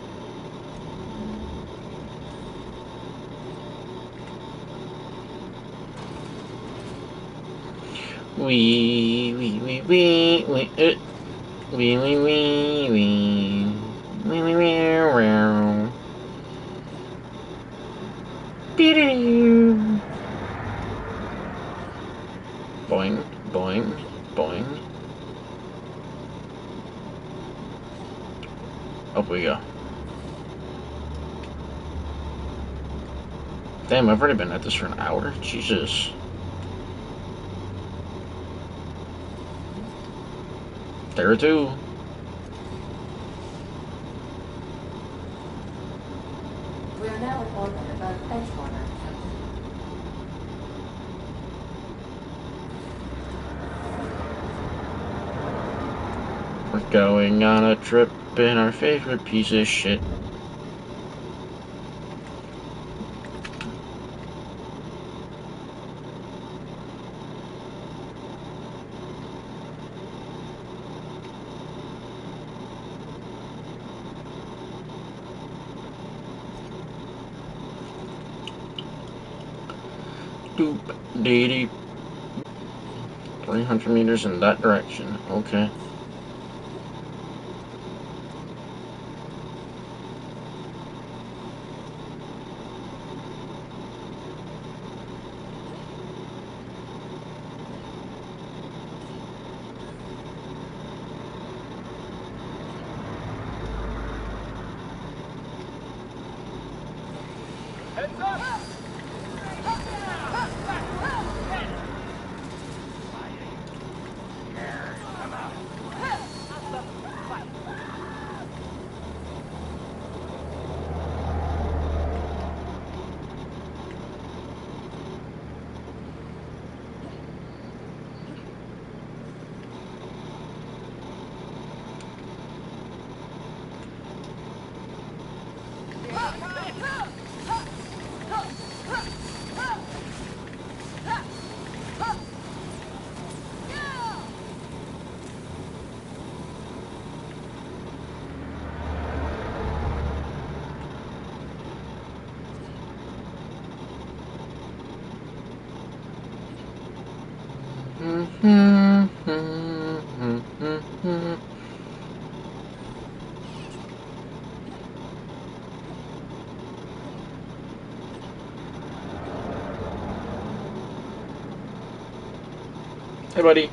Boing, boing, boing. Up we go. Damn, I've already been at this for an hour. Jesus. There too. We are now in orbit above Edgewater, Captain. We're going on a trip in our favorite piece of shit. Doop, dee 300 meters in that direction. Okay. Heads up! Hey, buddy.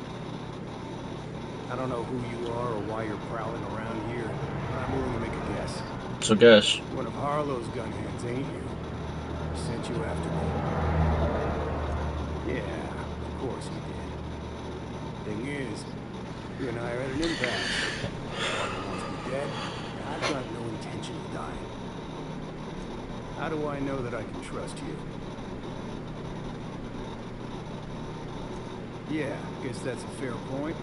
I don't know who you are or why you're prowling around here, but I'm willing to make a guess. So guess. One of Harlow's gun hands, ain't you? He sent you after me. Yeah, of course he did. Thing is, you and I are at an impasse. Harlow wants me dead, and I've got no intention of dying. How do I know that I can trust you? Yeah, guess that's a fair point.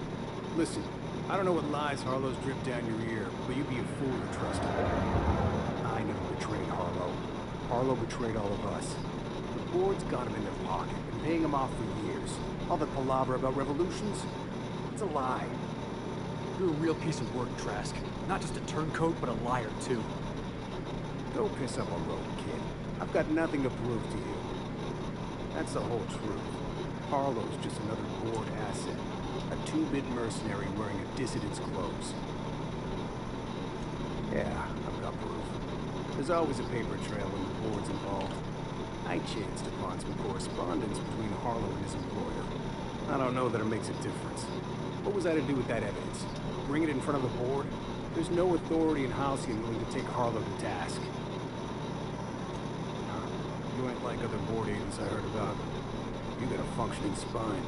Listen, I don't know what lies Harlow's dripped down your ear, but you'd be a fool to trust him. I never betrayed Harlow. Harlow betrayed all of us. The board's got him in their pocket, been paying him off for years. All the palaver about revolutions? It's a lie. You're a real piece of work, Trask. Not just a turncoat, but a liar, too. Don't piss up on Rogue, kid. I've got nothing to prove to you. That's the whole truth. Harlow's just another board asset. A two-bit mercenary wearing a dissident's clothes. Yeah, I've got proof. There's always a paper trail when the board's involved. I chanced upon some correspondence between Harlow and his employer. I don't know that it makes a difference. What was I to do with that evidence? Bring it in front of the board? There's no authority in Halcyon willing to take Harlow to task. You ain't like other board agents I heard about. You got a functioning spine.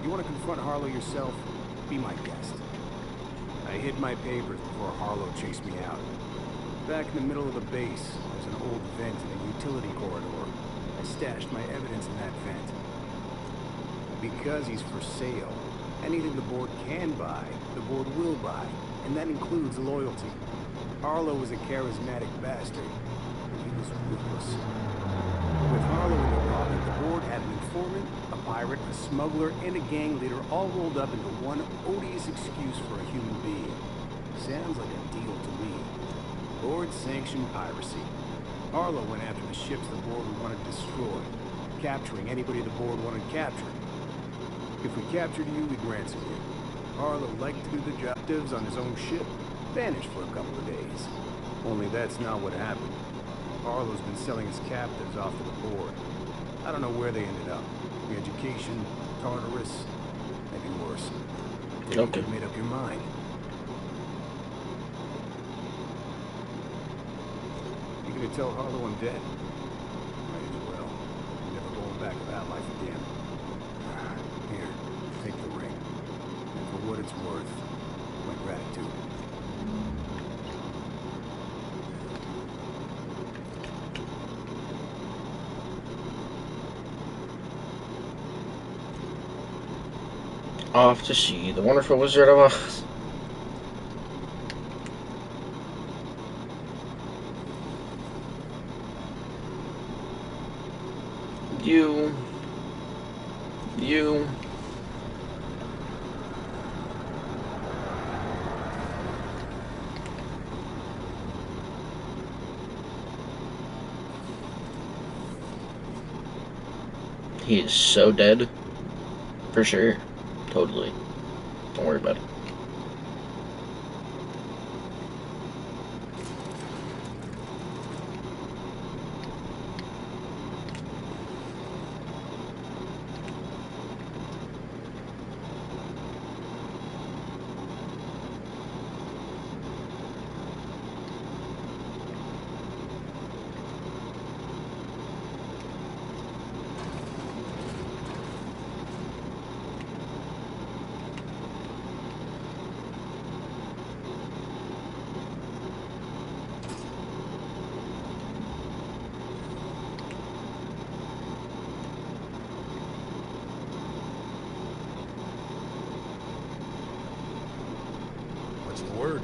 You want to confront Harlow yourself? Be my guest. I hid my papers before Harlow chased me out. Back in the middle of the base, there's an old vent in a utility corridor. I stashed my evidence in that vent. Because he's for sale, anything the board can buy, the board will buy, and that includes loyalty. Harlow was a charismatic bastard, and he was ruthless. With Harlow in the pocket, the board had an informant, a pirate, a smuggler, and a gang leader all rolled up into one odious excuse for a human being. Sounds like a deal to me. Board-sanctioned piracy. Harlow went after the ships the board would want to destroy, capturing anybody the board wanted captured. If we captured you, we'd ransom you. Harlow liked to do the objectives on his own ship, vanished for a couple of days. Only that's not what happened. Harlow's been selling his captives off to the board. I don't know where they ended up. Re-education, Tartarus, maybe worse. Okay. You made up your mind. You gonna tell Harlow I'm dead? Might as well. I'm never going back to that life again. Here, take the ring. And for what it's worth, my gratitude. Off to see the wonderful Wizard of Oz. You. He is so dead. For sure. Totally. Don't worry about it. What's the word?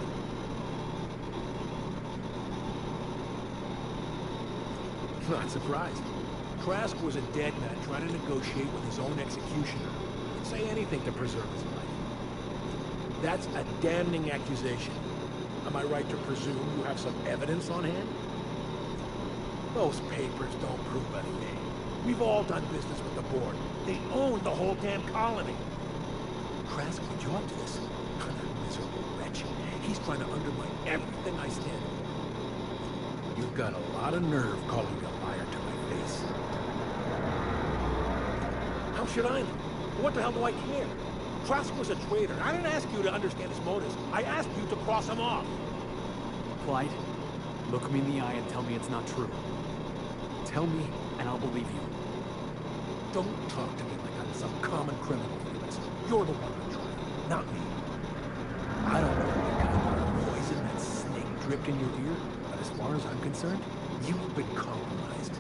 Not surprised. Trask was a dead man trying to negotiate with his own executioner. He'd say anything to preserve his life. That's a damning accusation. Am I right to presume you have some evidence on hand? Those papers don't prove anything. We've all done business with the board. They own the whole damn colony. Trask put you up to this. That miserable wretch. He's trying to undermine everything I stand for. You've got a lot of nerve calling me a liar to my face. How should I know? What the hell do I care? Trask was a traitor. I didn't ask you to understand his motives. I asked you to cross him off. Clyde, look me in the eye and tell me it's not true. Tell me, and I'll believe you. Don't talk to me like I'm some common criminal, Felix. You're the one who tried, not me. I don't know what kind of poison that snake dripped in your ear, but as far as I'm concerned, you've been compromised.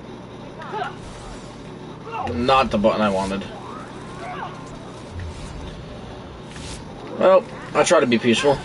Not the button I wanted. Well, I try to be peaceful.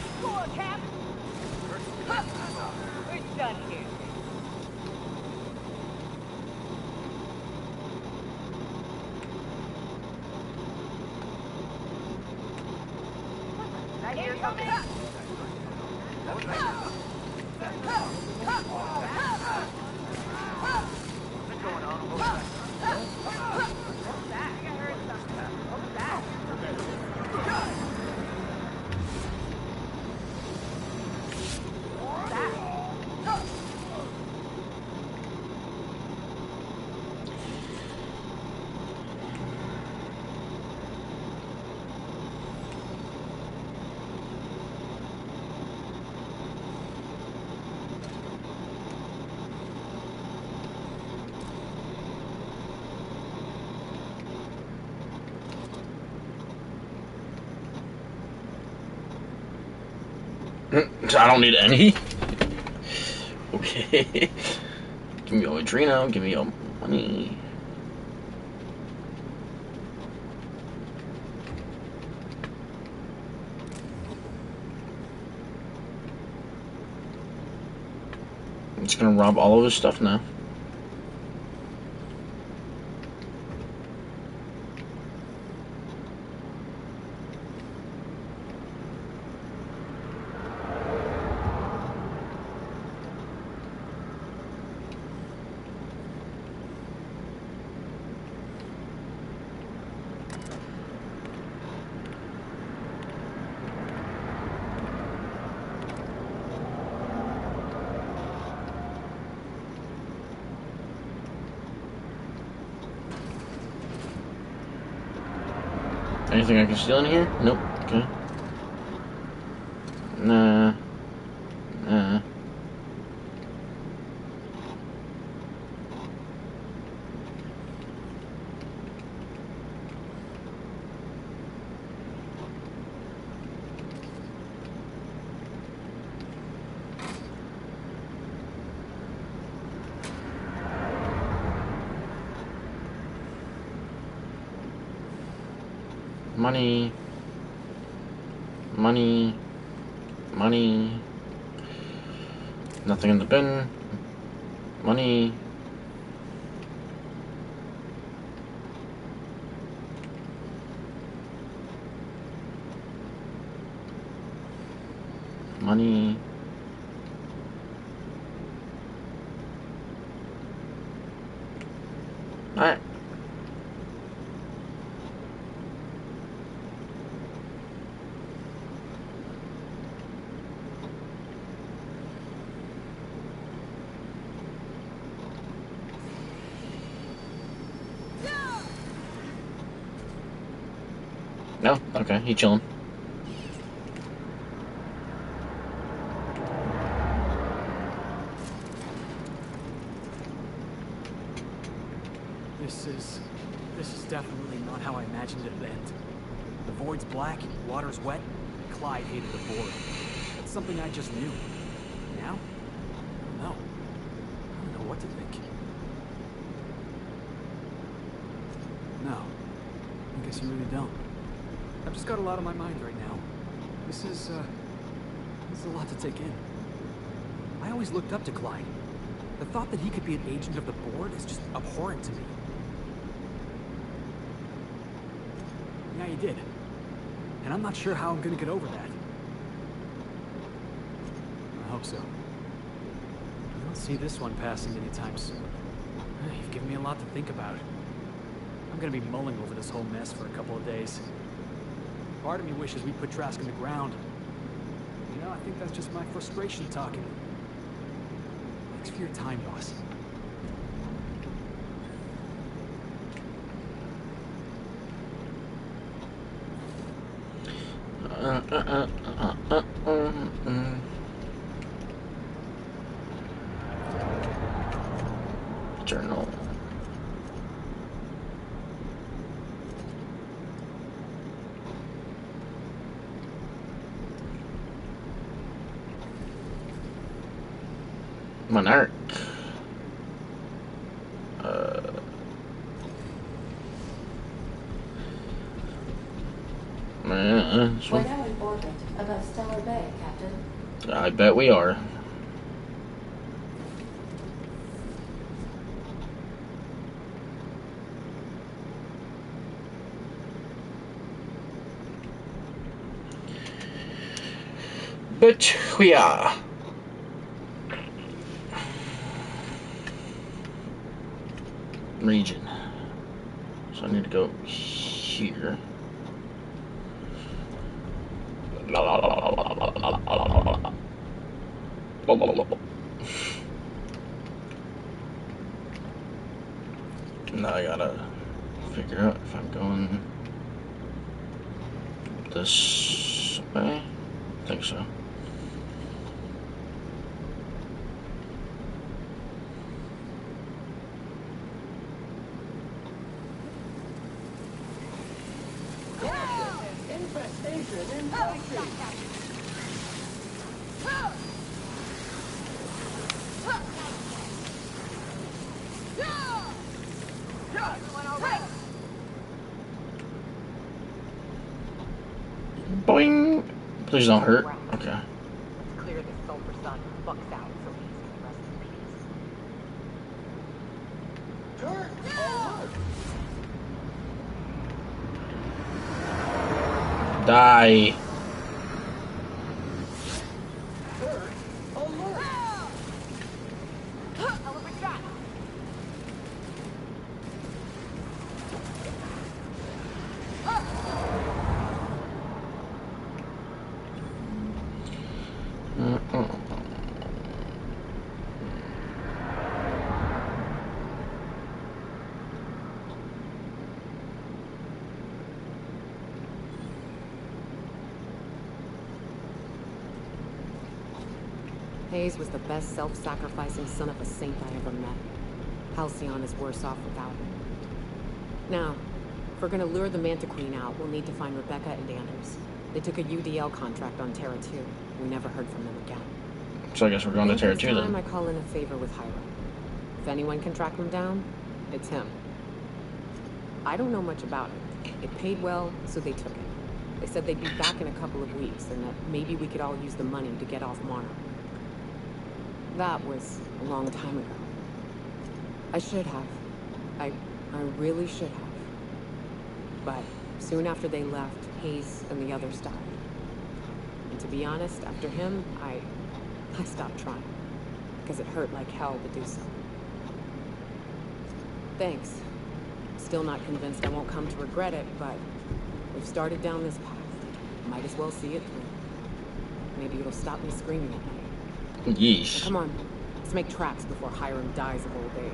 I don't need any. Okay. Give me your adrenal, give me your money. I'm just gonna rob all of his stuff now. Anything I can steal in here? Nope. Okay. Nah. Nah. Money. Money. Money. Nothing in the bin. Money. Money. Alright. No? Okay, he chilling. This is definitely not how I imagined it would end. The void's black, water's wet, Clyde hated the board. That's something I just knew. Now? No. I don't know what to think. No. I guess you really don't. I've just got a lot on my mind right now. This is a lot to take in. I always looked up to Clyde. The thought that he could be an agent of the board is just abhorrent to me. Yeah, he did. And I'm not sure how I'm gonna get over that. I hope so. I don't see this one passing anytime soon. You've given me a lot to think about. I'm gonna be mulling over this whole mess for a couple of days. Part of me wishes we put Trask in the ground. You know, I think that's just my frustration talking. Thanks for your time, boss. Journal. Monarch. We're now in orbit above Stellar Bay, Captain. I bet we are. But we are. Region. So I need to go here. Now I gotta figure out if I'm going this way. I think so. Infestation in Chelsea. Boing! Please don't hurt. Okay. Let's clear this sulfur sun. Buck's out, so peace can rest in peace. Turret alert. Die. Turret alert. Elephant shot. Hayes was the best self-sacrificing son of a saint I ever met. Halcyon is worse off without him. Now, if we're gonna lure the Manta Queen out, we'll need to find Rebecca and Anders. They took a UDL contract on Terra 2. We never heard from them again. So I guess we're going to Terra 2 then. I call in a favor with Hiram. If anyone can track him down, it's him. I don't know much about it. It paid well, so they took it. They said they'd be back in a couple of weeks, and that maybe we could all use the money to get off Monarch. That was a long time ago. I should have. I really should have. But soon after they left, Hayes and the others died. And to be honest, after him, I stopped trying. Because it hurt like hell to do so. Thanks. Still not convinced I won't come to regret it, but we've started down this path. Might as well see it through. Maybe it'll stop me screaming at night. Yeesh. Now, come on. Let's make tracks before Hiram dies of old age.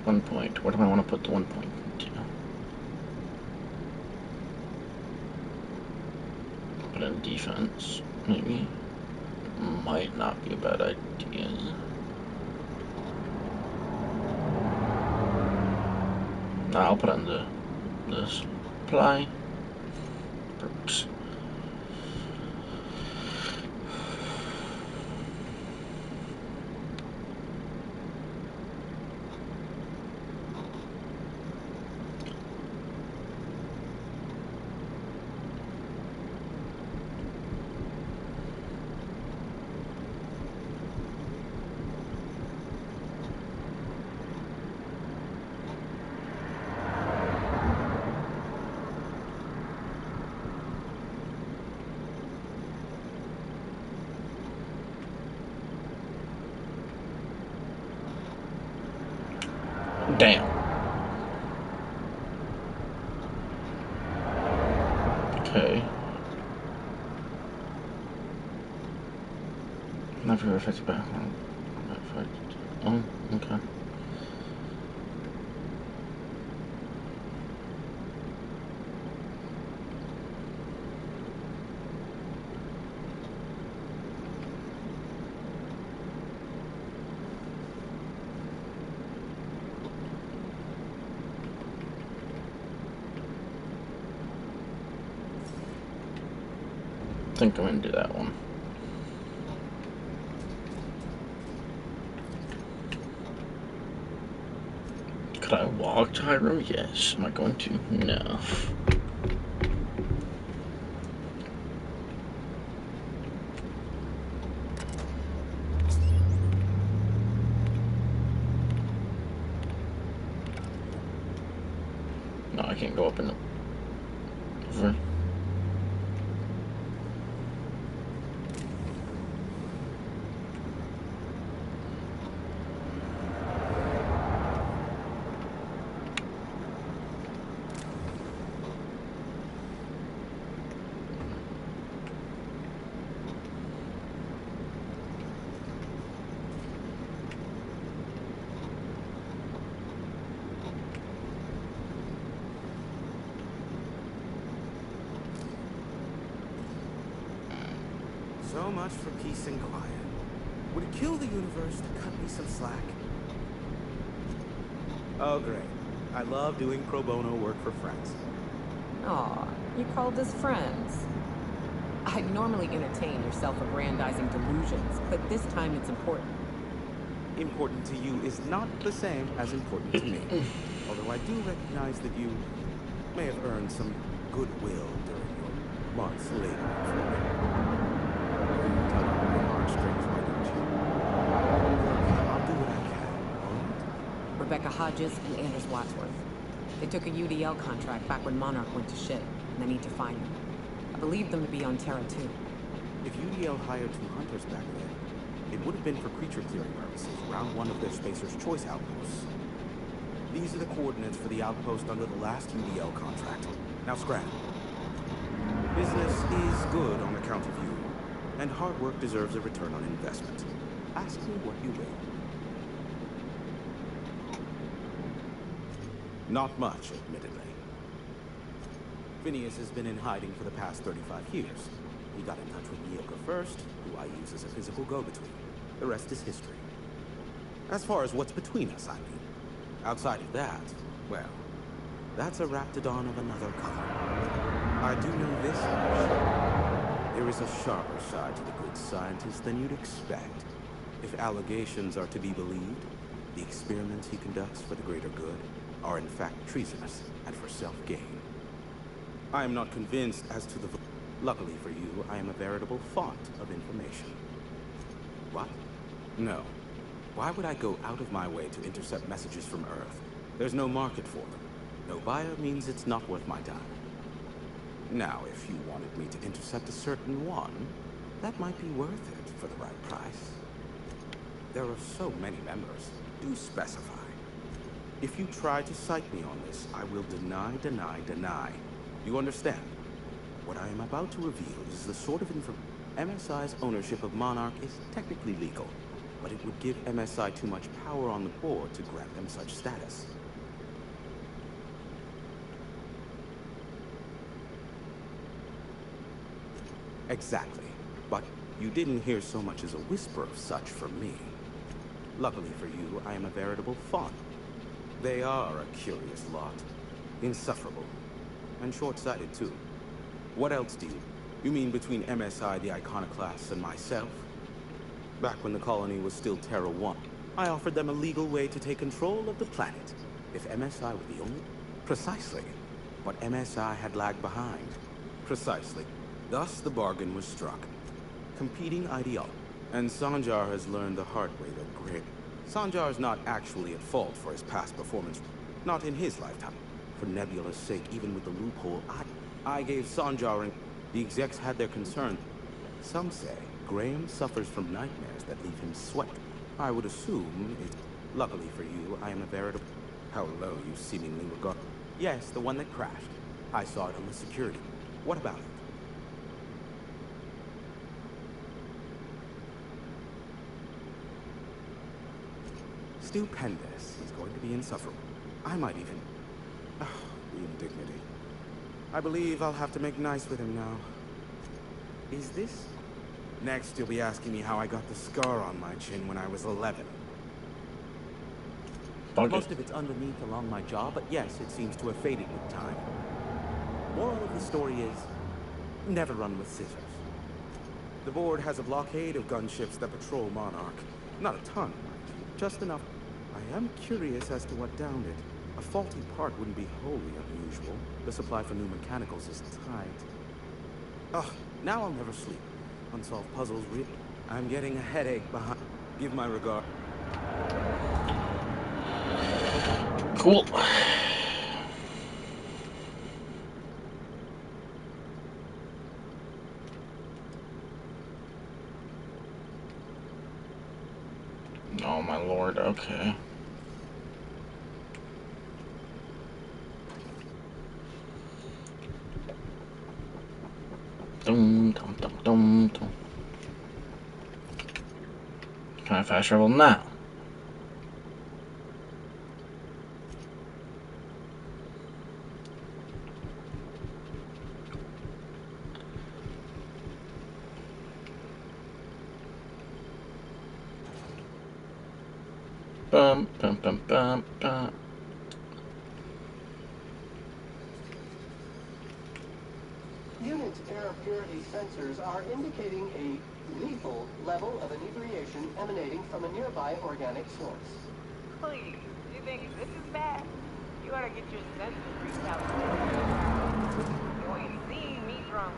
One point. Where do I want to put the 1 point? Put in defense, maybe. Might not be a bad idea. I'll put in the supply. Perks. Damn. Okay. Never affected by harm. Oh, okay. I think I'm gonna do that one. Could I walk to Hyrule? Yes. Am I going to? No. No, I can't go up in the river. So much for peace and quiet. Would it kill the universe to cut me some slack? Oh, great. I love doing pro bono work for friends. Aw, you called us friends. I normally entertain your self-aggrandizing delusions, but this time it's important. Important to you is not the same as important to me. Although I do recognize that you may have earned some goodwill during your months later. Rebecca Hodges and Anders Wadsworth. They took a UDL contract back when Monarch went to shit, and I need to find them. I believe them to be on Terra 2. If UDL hired 2 hunters back then, it would have been for creature clearing purposes around one of their Spacer's Choice outposts. These are the coordinates for the outpost under the last UDL contract. Now scram. Business is good on account of you, and hard work deserves a return on investment. Ask me what you will. Not much, admittedly. Phineas has been in hiding for the past 35 years. He got in touch with Mioka first, who I use as a physical go-between. The rest is history. As far as what's between us, I mean. Outside of that, well, that's a raptidon of another color. I do know this much. There is a sharper side to the good scientist than you'd expect. If allegations are to be believed, the experiments he conducts for the greater good are in fact treasonous and for self-gain. I am not convinced as to the... Luckily for you, I am a veritable font of information. What? No. Why would I go out of my way to intercept messages from Earth? There's no market for them. No buyer means it's not worth my time. Now, if you wanted me to intercept a certain one, that might be worth it for the right price. There are so many members. Do specify. If you try to cite me on this, I will deny. You understand? What I am about to reveal is the sort of information... MSI's ownership of Monarch is technically legal, but it would give MSI too much power on the board to grant them such status. Exactly. But you didn't hear so much as a whisper of such from me. Luckily for you, I am a veritable font. They are a curious lot. Insufferable. And short-sighted, too. What else do you mean between MSI, the Iconoclasts, and myself? Back when the colony was still Terra 1, I offered them a legal way to take control of the planet. If MSI were the only... Precisely. But MSI had lagged behind. Precisely. Thus, the bargain was struck. Competing ideology. And Sanjar has learned the hard way that great... Sanjar's not actually at fault for his past performance. Not in his lifetime. For Nebula's sake, even with the loophole, I gave Sanjar and... The execs had their concern. Some say Graham suffers from nightmares that leave him sweat. I would assume it's... Luckily for you, I am a veritable... How low you seemingly regard. Yes, the one that crashed. I saw it on the security. What about it? Stupendous. He's going to be insufferable. I might even... Oh, the indignity. I believe I'll have to make nice with him now. Is this? Next, you'll be asking me how I got the scar on my chin when I was 11. Most of it's underneath along my jaw, but yes, it seems to have faded with time. Moral of the story is, never run with scissors. The board has a blockade of gunships that patrol Monarch. Not a ton, mind you, just enough. I am curious as to what downed it. A faulty part wouldn't be wholly unusual. The supply for new mechanicals is tight. Ugh, now I'll never sleep. Unsolved puzzles I'm getting a headache behind. Give my regard. Cool. Oh my lord, okay. Dum, dum, dum, dum, dum. Can I fast travel now? Bum, bum, bum, bum, bum. Unit's air purity sensors are indicating a lethal level of inebriation emanating from a nearby organic source. Please, you think this is bad? You ought to get your senses recalibrated. You ain't seen me drunk.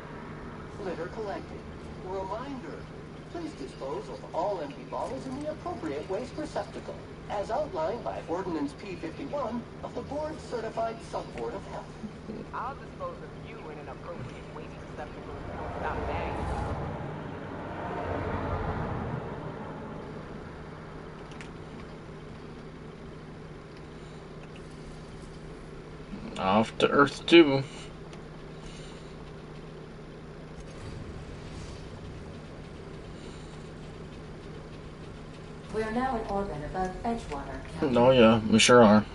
Litter collected. Reminder, please dispose of all empty bottles in the appropriate waste receptacle, as outlined by Ordinance P51 of the Board-Certified Sub-Board of Health. I'll dispose of you in an appropriate waste receptacle if you don't stop banging. Off to Earth 2. We are now in orbit above Edgewater, Captain. Oh yeah, we sure are.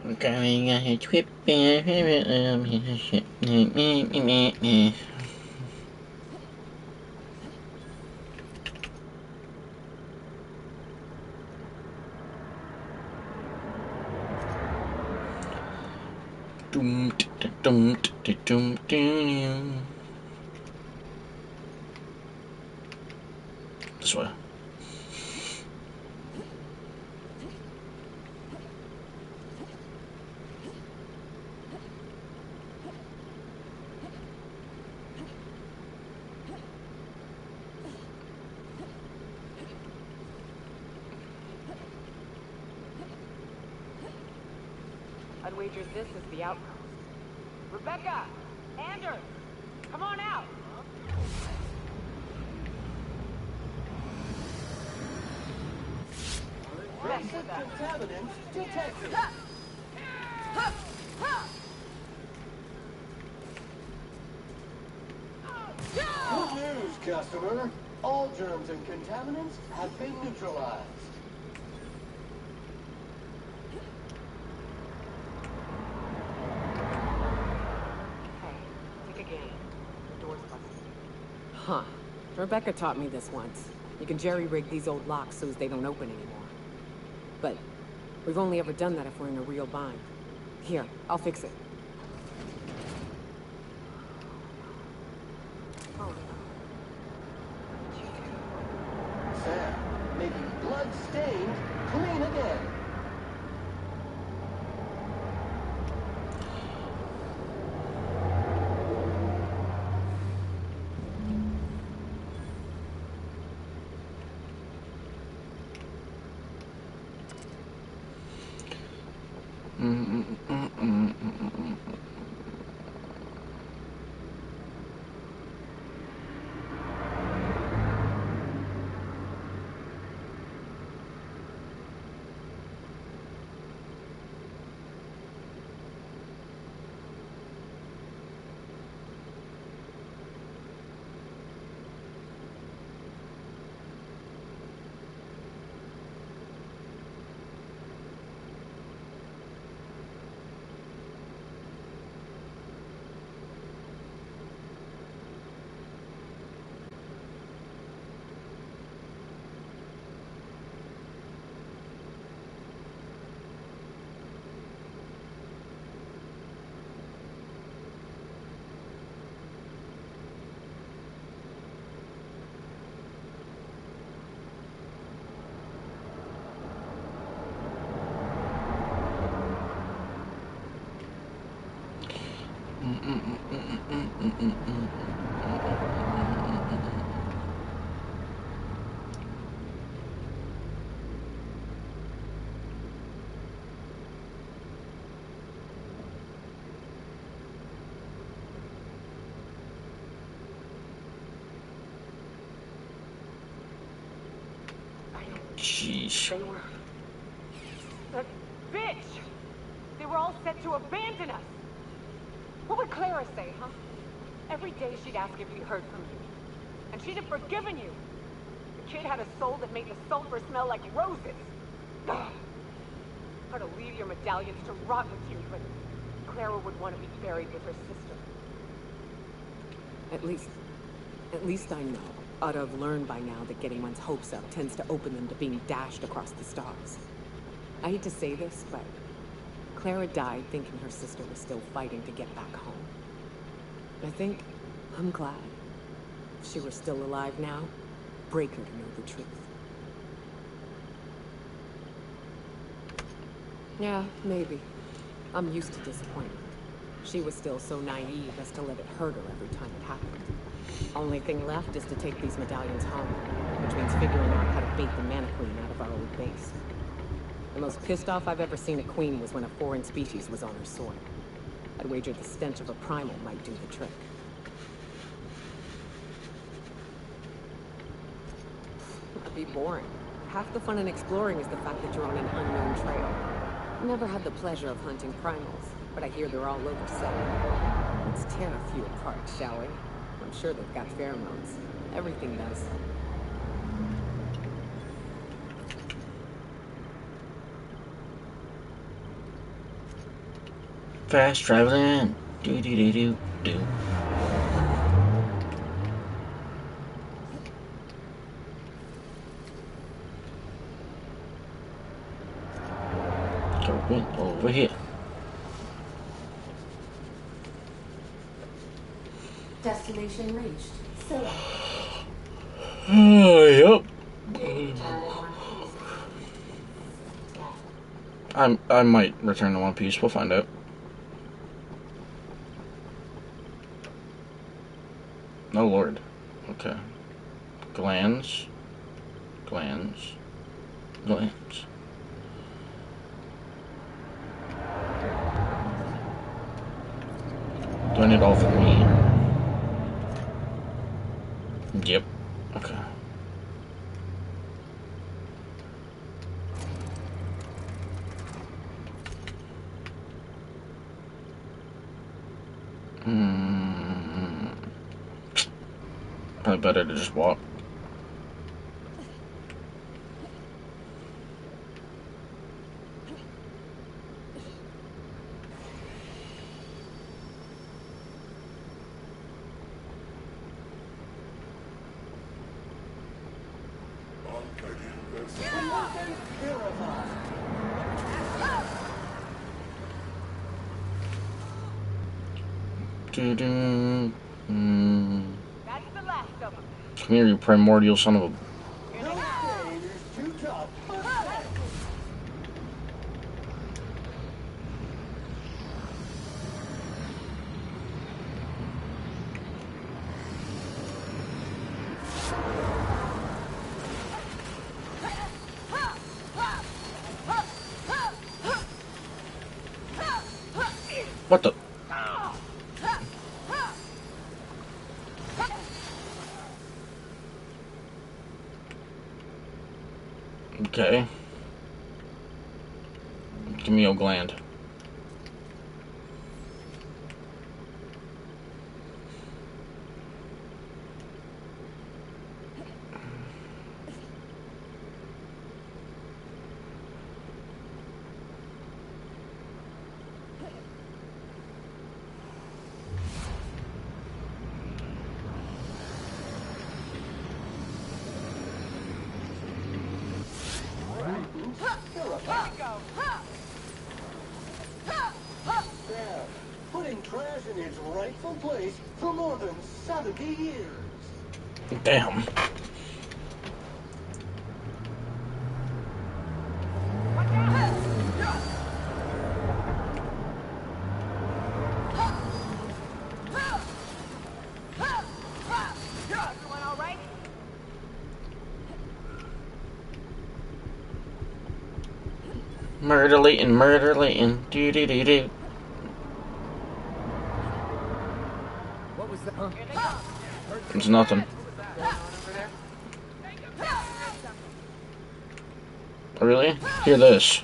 We're going on a trip. Dum, dum, dum, dum, dum. This way. I'd wager this is the outpost. Rebecca! Anders! Come on out! Basic contaminants detected. Good news, customer. All germs and contaminants have been neutralized. Huh. Rebecca taught me this once. You can jerry-rig these old locks so they don't open anymore. But we've only ever done that if we're in a real bind. Here, I'll fix it. Sam, making blood stained clean again. Jeez. That bitch! They were all set to abandon us! What would Clara say, huh? Every day she'd ask if we heard from you. And she'd have forgiven you. The kid had a soul that made the sulfur smell like roses. Ugh. I'd to leave your medallions to rot with you, but Clara would want to be buried with her sister. At least I know. I'd have learned by now that getting one's hopes up tends to open them to being dashed across the stars. I hate to say this, but Clara died thinking her sister was still fighting to get back home. I'm glad. If she were still alive now, break her to know the truth. Yeah, maybe. I'm used to disappointment. She was still so naive as to let it hurt her every time it happened. Only thing left is to take these medallions home, which means figuring out how to bait the Mana Queen out of our old base. The most pissed off I've ever seen a queen was when a foreign species was on her soil. I'd wager the stench of a primal might do the trick. That'd be boring. Half the fun in exploring is the fact that you're on an unknown trail. Never had the pleasure of hunting primals, but I hear they're all over 7. Let's tear a few apart, shall we? I'm sure they've got pheromones. Everything does. Fast traveling. Do do do do do. Over here. Destination reached. So. Yep. I might return to One Piece. We'll find out. Oh Lord. Okay. Glands. Glands. Glands. Do I need all 3? Yep. Okay. Probably better to just walk. That's the last of them. Come here, you primordial son of a... What the? Okay. Give me your gland. Putting trash in its rightful place for more than 70 years. Damn. Murder Leighton, Murder Leighton. Do do do do. What was that? Huh? It's nothing. Really? Hear this.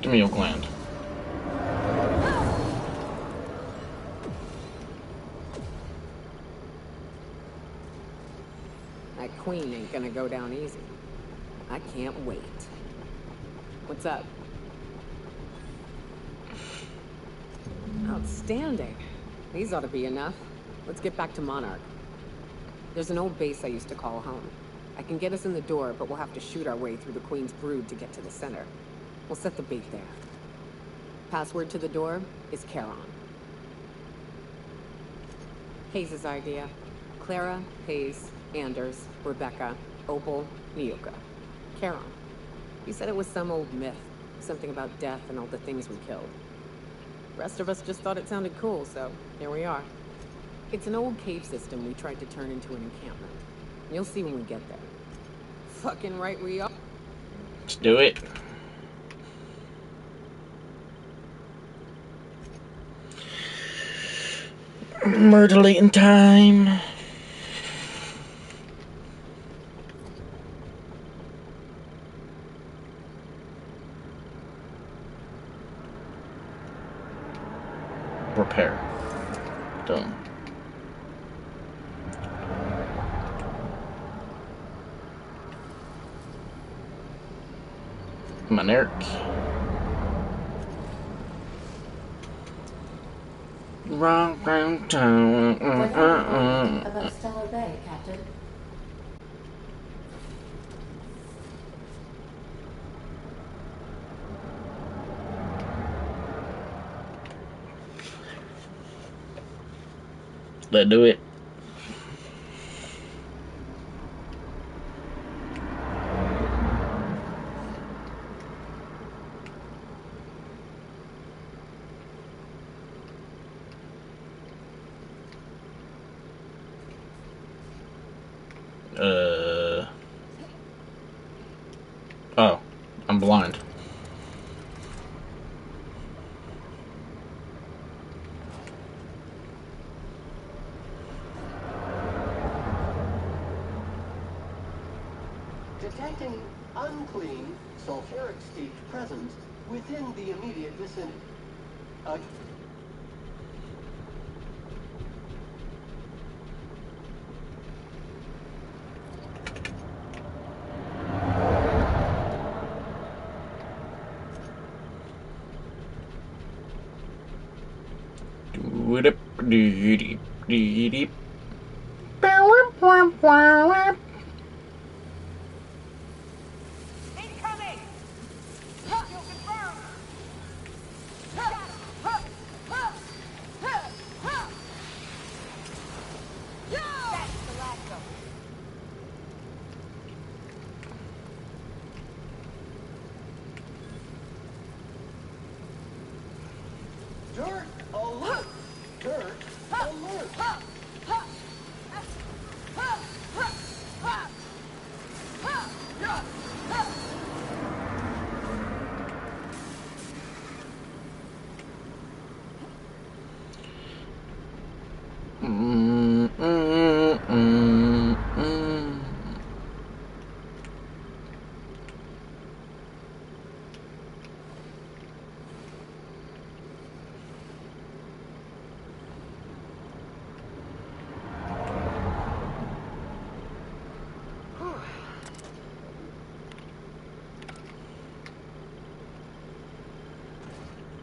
Give me your gland. That queen ain't gonna go down easy. I can't wait. What's up? Outstanding. These ought to be enough. Let's get back to Monarch. There's an old base I used to call home. I can get us in the door, but we'll have to shoot our way through the Queen's brood to get to the center. We'll set the bait there. Password to the door is Charon. Hayes' idea. Clara, Hayes, Anders, Rebecca, Opal, Nyoka. Charon. He said it was some old myth. Something about death and all the things we killed. The rest of us just thought it sounded cool, so here we are. It's an old cave system we tried to turn into an encampment. You'll see when we get there. Fucking right we are. Let's do it. Murder Leighton time. Repair. Done. Come on, Eric. Rock round town. About Stellar Bay, Captain. Let's do it. Oh, I'm blind. Detecting unclean sulfuric steeped presence within the immediate vicinity. Dirt alert! Dirt alert!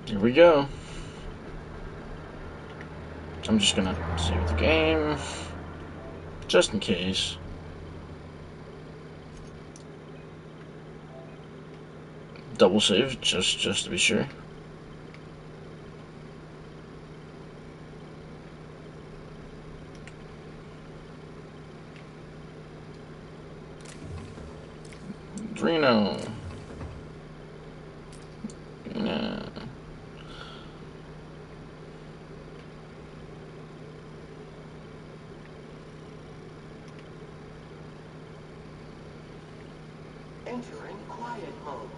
Here we go. I'm just gonna save the game. Just in case. Double save, just to be sure. Drino. Yeah. Entering quiet mode.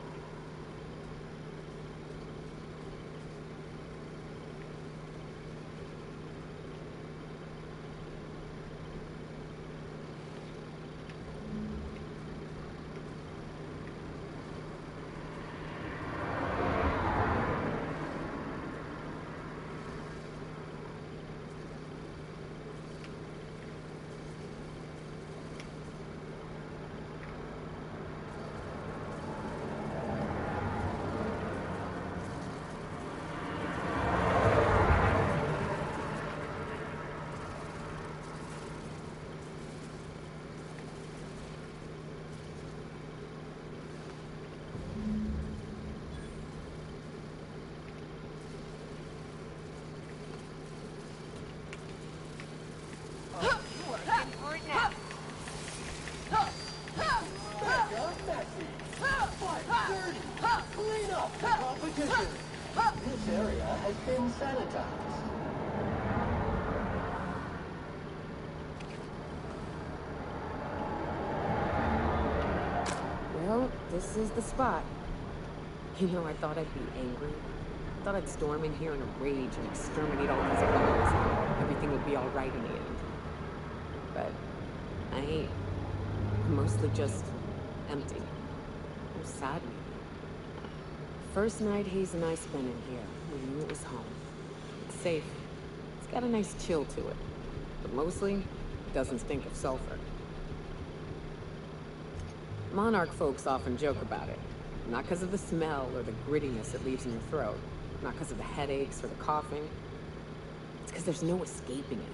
This area has been sanitized. Well, this is the spot. You know, I thought I'd be angry. I thought I'd storm in here in a rage and exterminate all these bones. Everything would be all right in the end. But I ain't. I'm mostly just empty. I'm sad. First night Hayes and I spent in here, we knew it was home. It's safe. It's got a nice chill to it. But mostly, it doesn't stink of sulfur. Monarch folks often joke about it. Not because of the smell or the grittiness it leaves in your throat. Not because of the headaches or the coughing. It's because there's no escaping it.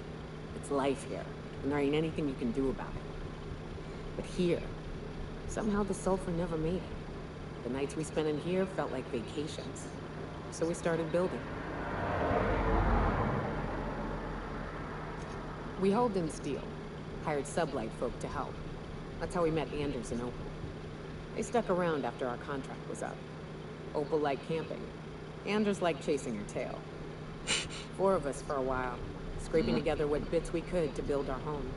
It's life here, and there ain't anything you can do about it. But here, somehow the sulfur never made it. The nights we spent in here felt like vacations. So we started building. We hauled in steel, hired sublight folk to help. That's how we met Anders and Opal. They stuck around after our contract was up. Opal liked camping. Anders liked chasing her tail. 4 of us for a while, scraping together what bits we could to build our home.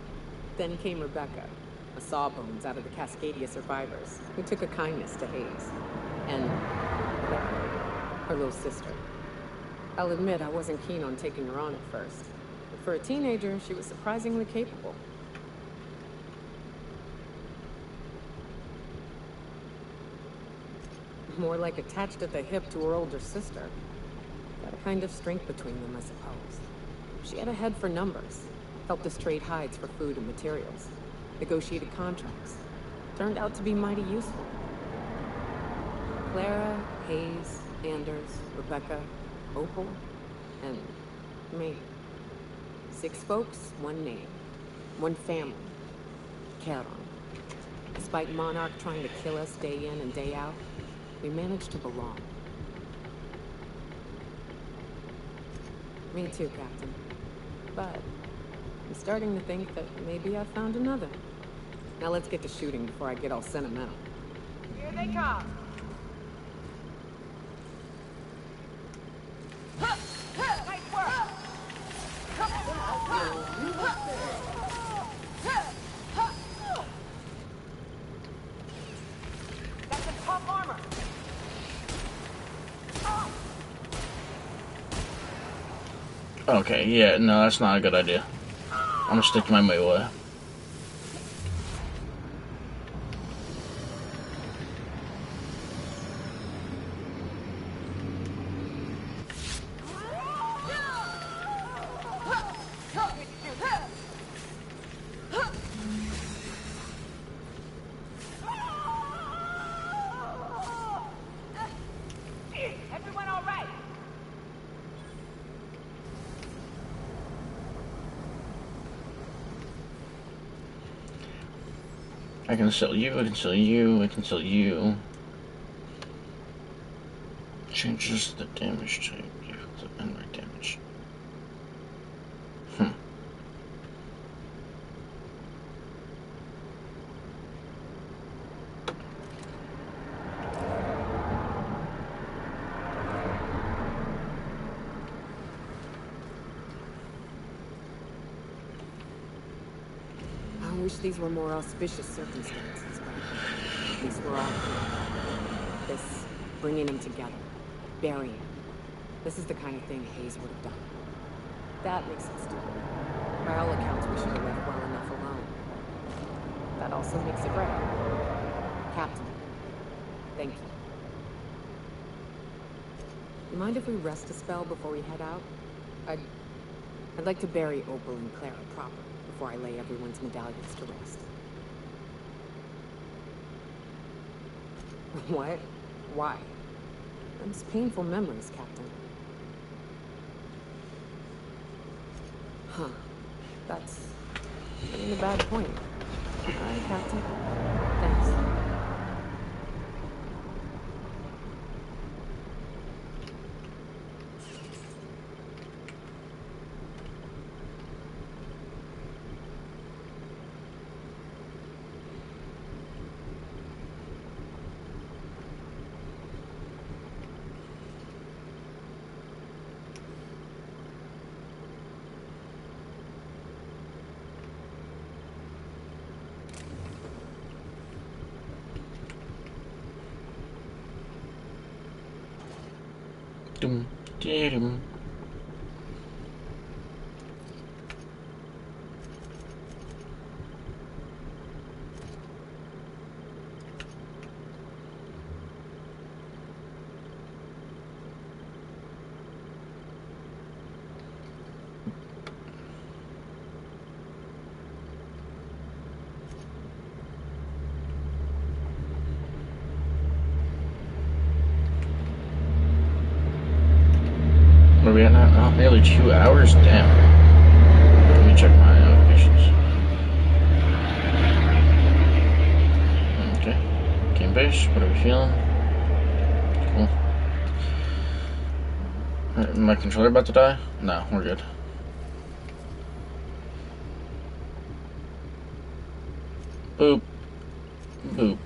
Then came Rebecca, a sawbones out of the Cascadia survivors, who took a kindness to Hayes. And Clara, her little sister. I'll admit I wasn't keen on taking her on at first. But for a teenager, she was surprisingly capable. More like attached at the hip to her older sister. Got a kind of strength between them, I suppose. She had a head for numbers. Helped us trade hides for food and materials. Negotiated contracts. Turned out to be mighty useful. Clara, Hayes, Anders, Rebecca, Opal, and me. 6 folks, 1 name. 1 family. Charon. Despite Monarch trying to kill us day in and day out, we managed to belong. Me too, Captain. But I'm starting to think that maybe I found another. Now let's get to shooting before I get all sentimental. Here they come. Nice work. That's some tough armor. Okay, yeah, no, that's not a good idea. I'm gonna stick to my melee. Everyone all right? I can sell you, I can sell you, I can sell you. Changes the damage type, and my damage. I wish these were more auspicious circumstances, but at least we're all here. This, bringing them together, burying them. This is the kind of thing Hayes would have done. That makes it stupid. By all accounts, we should have left well enough alone. That also makes it right. Captain, thank you. You mind if we rest a spell before we head out? I'd like to bury Opal and Clara proper before I lay everyone's medallions to rest. What? Why? It's painful memories, Captain. Huh. That's a bad point. Captain. Thanks. Dum, dum. Where are we at now? Oh, nearly 2 hours? Damn. Let me check my patience. Okay. Game base, what are we feeling? Cool. Alright, my controller about to die? No, we're good. Boop. Boop.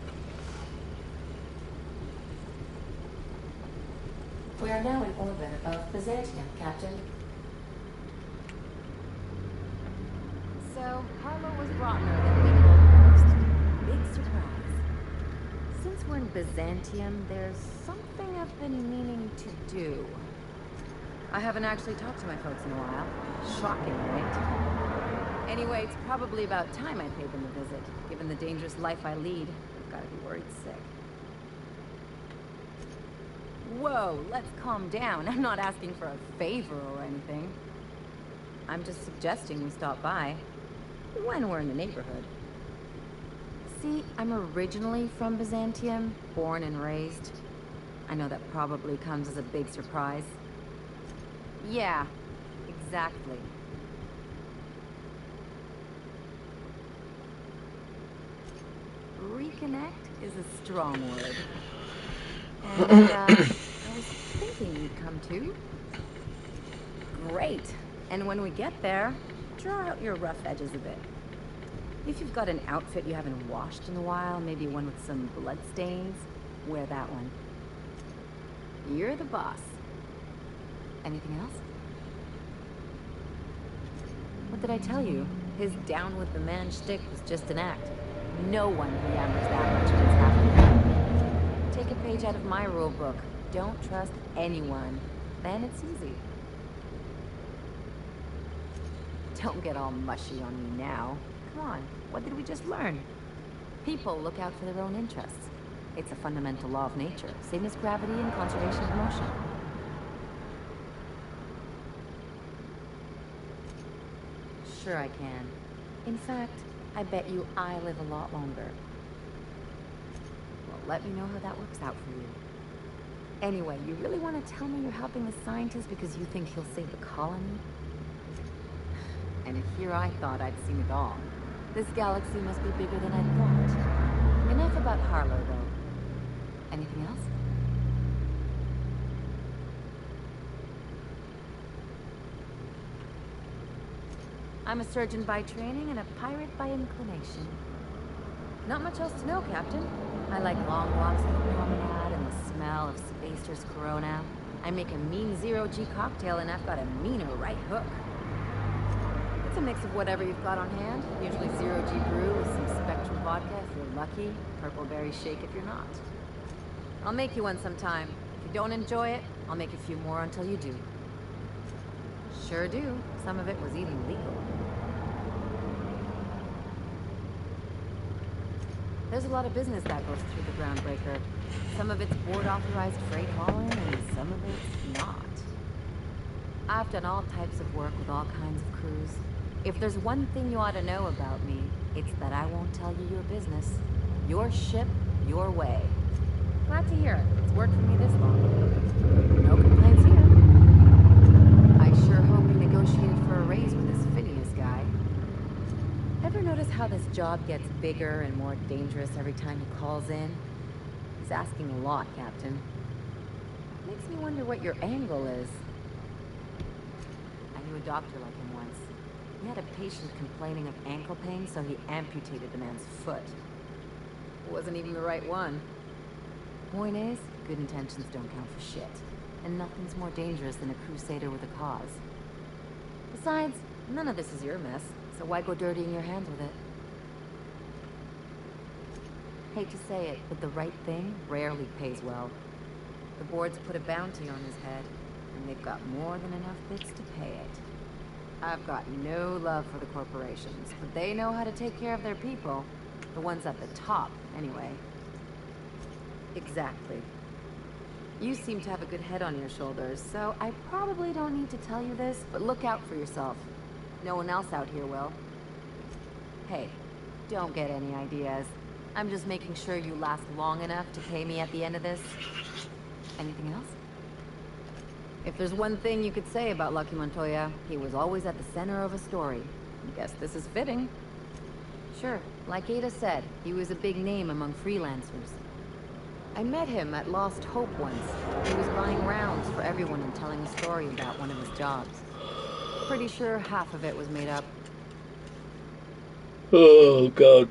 We are now in orbit above Byzantium, Captain. So, Harlow was Rotner than we hoped first. Big surprise. Since we're in Byzantium, there's something I've been meaning to do. I haven't actually talked to my folks in a while. Shocking, right? Anyway, it's probably about time I paid them a visit. Given the dangerous life I lead, I've got to be worried sick. Whoa, let's calm down. I'm not asking for a favor or anything. I'm just suggesting we stop by when we're in the neighborhood. See, I'm originally from Byzantium, born and raised. I know that probably comes as a big surprise. Yeah, exactly. Reconnect is a strong word. And, I was thinking you'd come too. Great. And when we get there, draw out your rough edges a bit. If you've got an outfit you haven't washed in a while, maybe one with some blood stains, wear that one. You're the boss. Anything else? What did I tell you? His down with the man shtick was just an act. No one yammers that much against half. Take a page out of my rule book. Don't trust anyone. Then it's easy. Don't get all mushy on me now. Come on, what did we just learn? People look out for their own interests. It's a fundamental law of nature, same as gravity and conservation of motion. Sure I can. In fact, I bet you I live a lot longer. Well, let me know how that works out for you. Anyway, you really want to tell me you're helping the scientist because you think he'll save the colony? And here I thought I'd seen it all. This galaxy must be bigger than I thought. Enough about Harlow, though. Anything else? I'm a surgeon by training and a pirate by inclination. Not much else to know, Captain. I like long walks on the promenade and the smell of Spacer's Corona. I make a mean zero-G cocktail and I've got a meaner right hook. It's a mix of whatever you've got on hand. Usually zero-G brew with some Spectrum vodka if you're lucky, purple berry shake if you're not. I'll make you one sometime. If you don't enjoy it, I'll make a few more until you do. Sure do. Some of it was even legal. There's a lot of business that goes through the Groundbreaker. Some of it's board-authorized freight hauling, and some of it's not. I've done all types of work with all kinds of crews. If there's one thing you ought to know about me, it's that I won't tell you your business. Your ship, your way. Glad to hear it. It's worked for me this long. No complaints here. I sure hope you negotiated for a raise with this Phineas guy. Ever notice how this job gets bigger and more dangerous every time he calls in? He's asking a lot, Captain. Makes me wonder what your angle is. I knew a doctor like him once. He had a patient complaining of ankle pain, so he amputated the man's foot. It wasn't even the right one. Point is, good intentions don't count for shit. And nothing's more dangerous than a crusader with a cause. Besides, none of this is your mess, so why go dirtying your hands with it? Hate to say it, but the right thing rarely pays well. The board's put a bounty on his head, and they've got more than enough bits to pay it. I've got no love for the corporations, but they know how to take care of their people. The ones at the top, anyway. Exactly. You seem to have a good head on your shoulders, so I probably don't need to tell you this, but look out for yourself. No one else out here will. Hey, don't get any ideas. I'm just making sure you last long enough to pay me at the end of this. Anything else? If there's one thing you could say about Lucky Montoya, he was always at the center of a story. I guess this is fitting. Sure, like Ada said, he was a big name among freelancers. I met him at Lost Hope once. He was buying rounds for everyone and telling a story about one of his jobs. Pretty sure half of it was made up. Oh, God.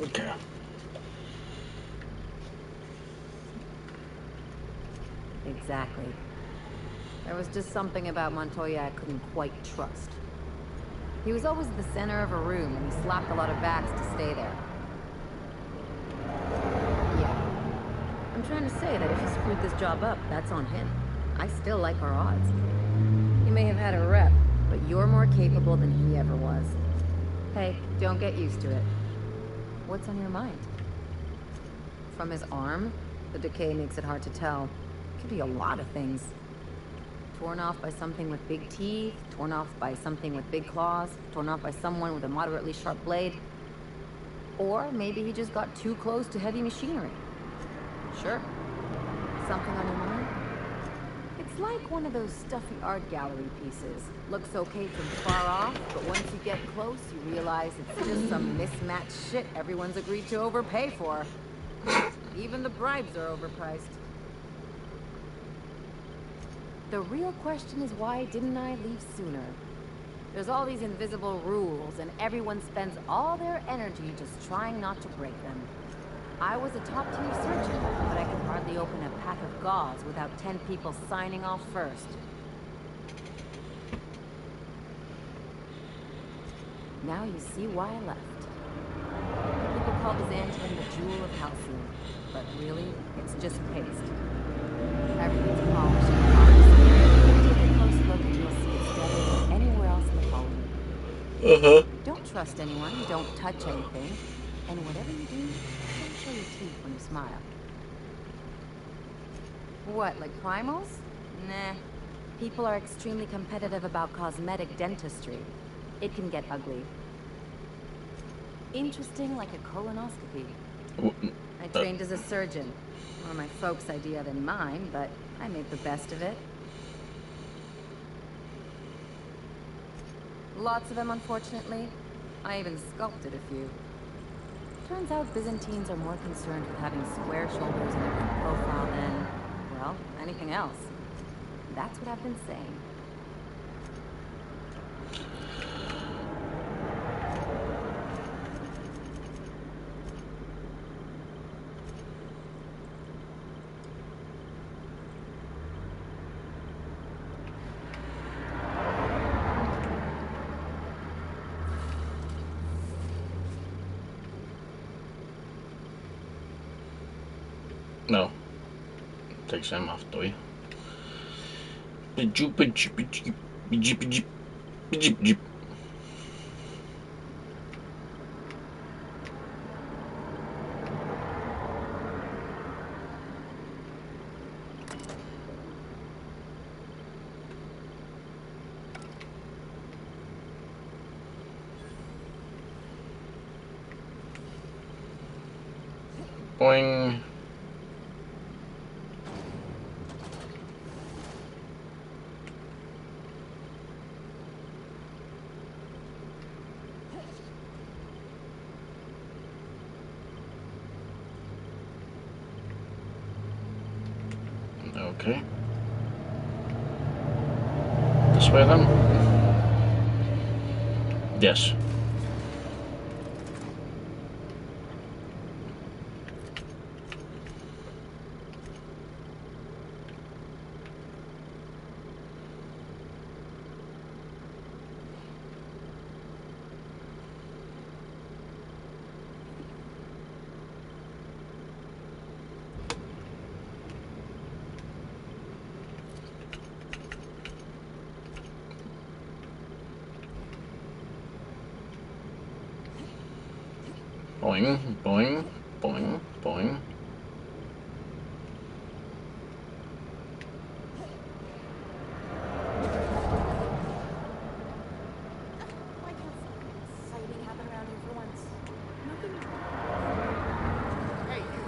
Okay. Exactly. There was just something about Montoya I couldn't quite trust. He was always at the center of a room, and he slapped a lot of backs to stay there. Yeah. I'm trying to say that if he screwed this job up, that's on him. I still like our odds. He may have had a rep, but you're more capable than he ever was. Hey, don't get used to it. What's on your mind? From his arm? The decay makes it hard to tell. Could be a lot of things. Torn off by something with big teeth, torn off by something with big claws, torn off by someone with a moderately sharp blade. Or maybe he just got too close to heavy machinery. Sure. Something on your mind? It's like one of those stuffy art gallery pieces. Looks okay from far off, but once you get close, you realize it's just some mismatched shit everyone's agreed to overpay for. Even the bribes are overpriced. The real question is, why didn't I leave sooner? There's all these invisible rules, and everyone spends all their energy just trying not to break them. I was a top-tier surgeon, but I could hardly hardly open a pack of gauze without 10 people signing off first. Now you see why I left. People call Byzantium the jewel of Halcyon, but really, it's just paste. Everything's polished and polished. Take a close look and you'll see it's better than anywhere else in the colony. Don't trust anyone, don't touch anything, and whatever you do, don't show your teeth when you smile. What, like primals? Nah. People are extremely competitive about cosmetic dentistry. It can get ugly. Interesting like a colonoscopy. I trained as a surgeon. More my folks' idea than mine, but I made the best of it. Lots of them, unfortunately. I even sculpted a few. Turns out Byzantines are more concerned with having square shoulders and a good profile than, well, anything else. That's what I've been saying. No. Takes them off, do you? Boing. Okay. This way then? Yes. Boing, boing, boing, boing. Why can't something exciting happen around here for once? Hey, you.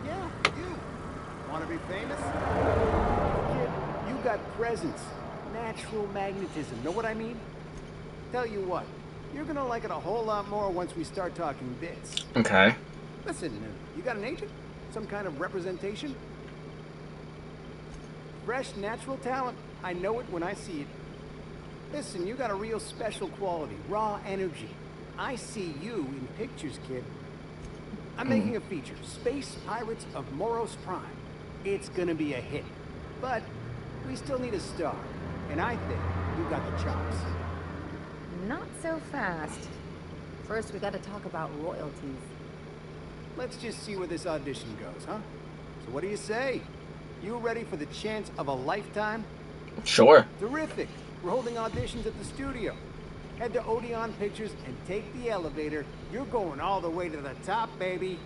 Yeah, you. Want to be famous? Kid, you got presence. Natural magnetism. Know what I mean? Tell you what. You're gonna like it a whole lot more once we start talking bits. Okay. Listen, you got an agent? Some kind of representation? Fresh, natural talent. I know it when I see it. Listen, you got a real special quality. Raw energy. I see you in pictures, kid. I'm making a feature. Space Pirates of Moros Prime. It's gonna be a hit. But we still need a star. And I think you got the chops. Not so fast. First, we gotta talk about royalties. Let's just see where this audition goes, huh? So what do you say? You ready for the chance of a lifetime? Sure. Terrific. We're holding auditions at the studio. Head to Odeon Pictures and take the elevator. You're going all the way to the top, baby.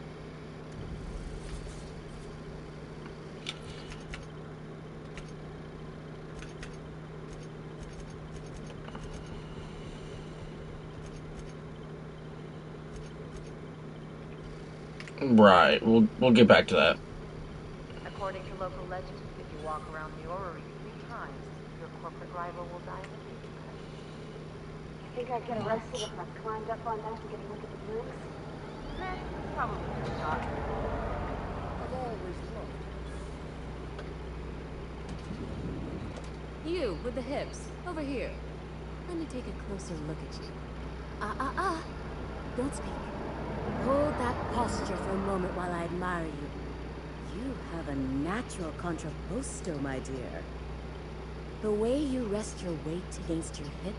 Right. We'll get back to that. According to local legend, if you walk around the orrery 3 times, your corporate rival will die of a fever. You think I'd get arrested if I climbed up on that to get a look at the drinks? Nah, probably not. I've always loved. You, with the hips. Over here. Let me take a closer look at you. Don't speak. Hold that posture for a moment while I admire you. You have a natural contrapposto, my dear. The way you rest your weight against your hip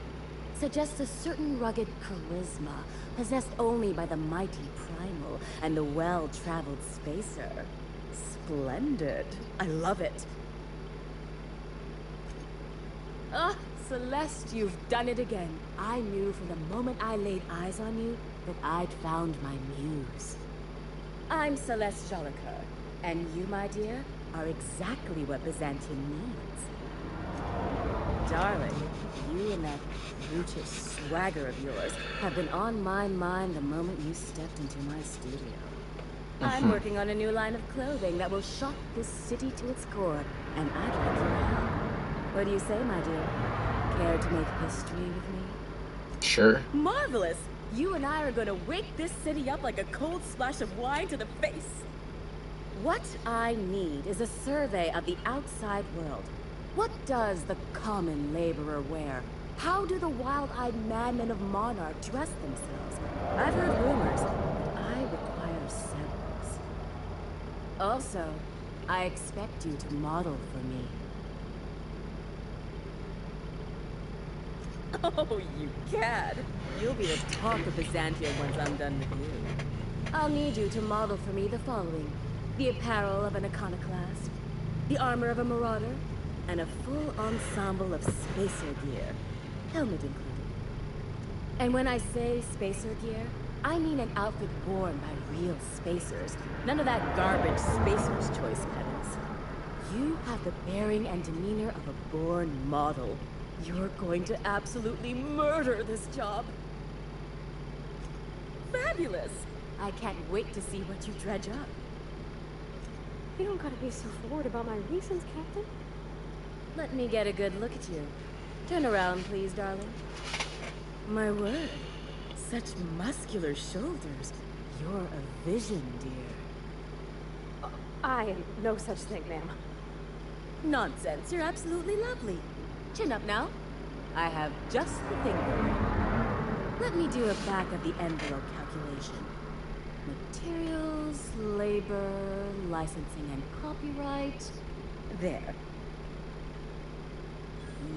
suggests a certain rugged charisma possessed only by the mighty primal and the well-traveled spacer. Splendid. I love it. Ah, Celeste, you've done it again. I knew from the moment I laid eyes on you that I'd found my muse. I'm Celeste Jolicoeur, and you, my dear, are exactly what Byzantium needs. Darling, you and that brutish swagger of yours have been on my mind the moment you stepped into my studio. I'm working on a new line of clothing that will shock this city to its core, and I'd like your help. What do you say, my dear? Care to make history with me? Sure. Marvelous! You and I are going to wake this city up like a cold splash of wine to the face. What I need is a survey of the outside world. What does the common laborer wear? How do the wild-eyed madmen of Monarch dress themselves? I've heard rumors, but I require samples. Also, I expect you to model for me. Oh, you cad! You'll be the talk of Byzantium once I'm done with you. I'll need you to model for me the following: the apparel of an iconoclast, the armor of a marauder, and a full ensemble of spacer gear, helmet included. And when I say spacer gear, I mean an outfit worn by real spacers, none of that garbage Spacer's Choice pedals. You have the bearing and demeanor of a born model. You're going to absolutely murder this job. Fabulous! I can't wait to see what you dredge up. You don't gotta be so forward about my reasons, Captain. Let me get a good look at you. Turn around, please, darling. My word, such muscular shoulders. You're a vision, dear. I am no such thing, ma'am. Nonsense, you're absolutely lovely. Chin up now. I have just the thing for you. Let me do a back-of-the-envelope calculation. Materials, labor, licensing, and copyright. There.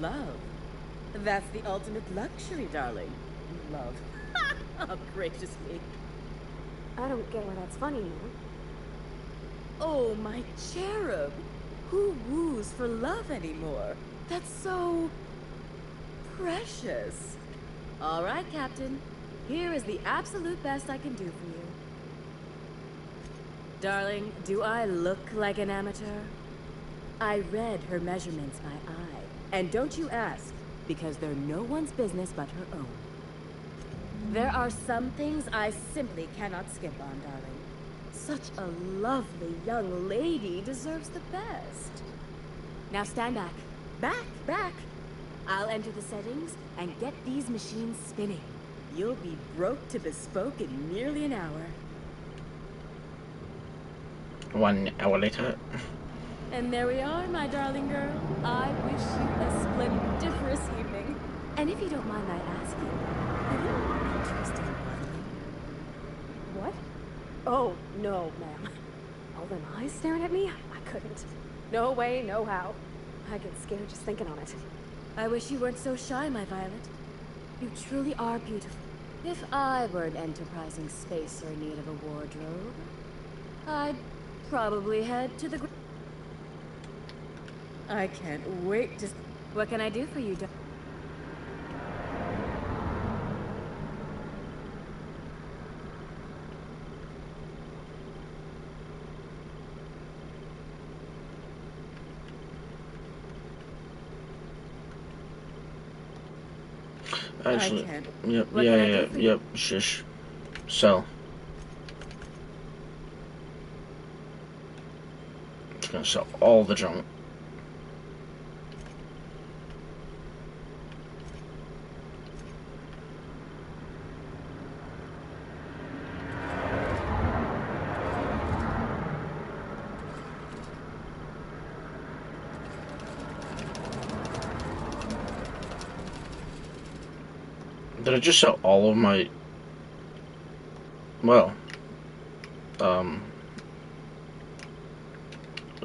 Love. That's the ultimate luxury, darling. Love. Oh, gracious me. I don't get why that's funny, ma'am. Oh, my cherub. Who woos for love anymore? That's so precious. All right, Captain. Here is the absolute best I can do for you. Darling, do I look like an amateur? I read her measurements by eye. And don't you ask, because they're no one's business but her own. There are some things I simply cannot skip on, darling. Such a lovely young lady deserves the best. Now stand back. Back! I'll enter the settings and get these machines spinning. You'll be broke to bespoke in nearly an hour. 1 hour later. And there we are, my darling girl. I wish you a splendiferous evening. And if you don't mind my asking, have you any interest in modeling? What? Oh, no, ma'am. All them eyes staring at me? I couldn't. No way, no how. I get scared just thinking on it. I wish you weren't so shy, my Violet. You truly are beautiful. If I were an enterprising spacer in need of a wardrobe, I'd probably head to the... I can't wait to... What can I do for you, darling? Actually, yep, shush. Sell. Just gonna sell all the junk. Did I just sell all of my... Well...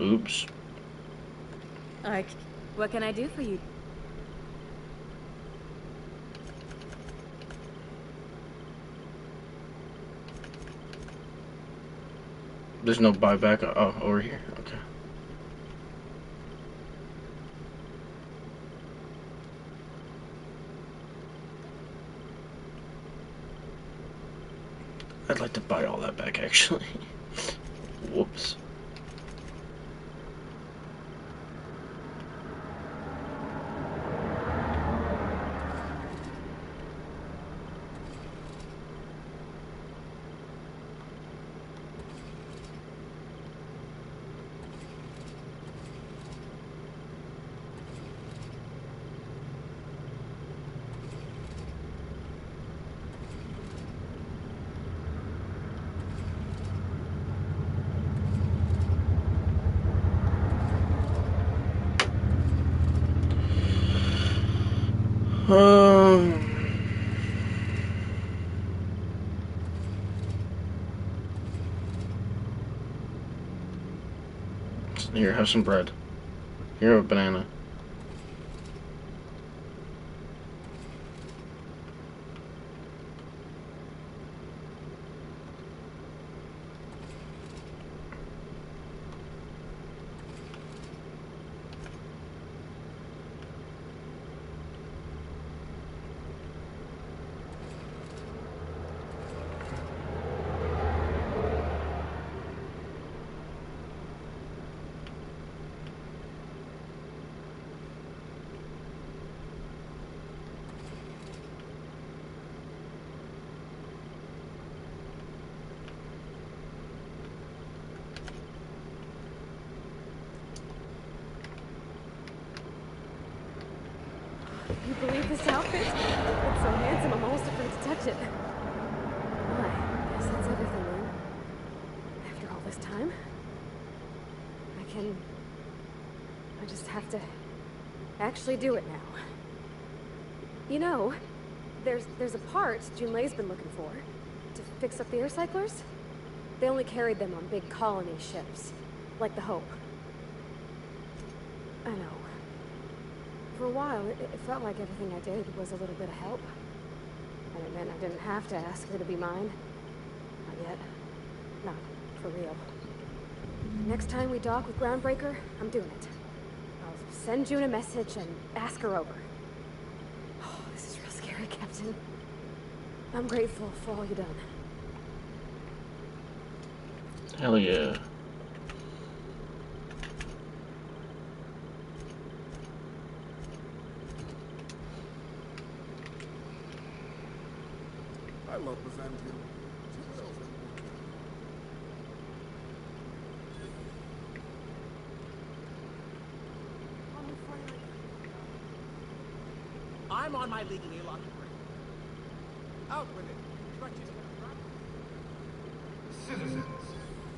Oops. What can I do for you? There's no buyback. Oh, over here. Okay. I'd like to buy all that back, actually. Whoops. Here, have some bread. Here, a banana. You believe this outfit? It's so handsome, I'm almost afraid to touch it. Well, I guess that's everything then. After all this time, I just have to actually do it now. You know, there's a part Junlei's been looking for to fix up the air cyclers. They only carried them on big colony ships, like the Hope. I know. For a while, it felt like everything I did was a little bit of help. And it meant I didn't have to ask her to be mine. Not yet. Not for real. Next time we dock with Groundbreaker, I'm doing it. I'll send June a message and ask her over. Oh, this is real scary, Captain. I'm grateful for all you've done. Hell yeah. I love Byzantium. I'm on my legally allotted break. Out with it. Citizens,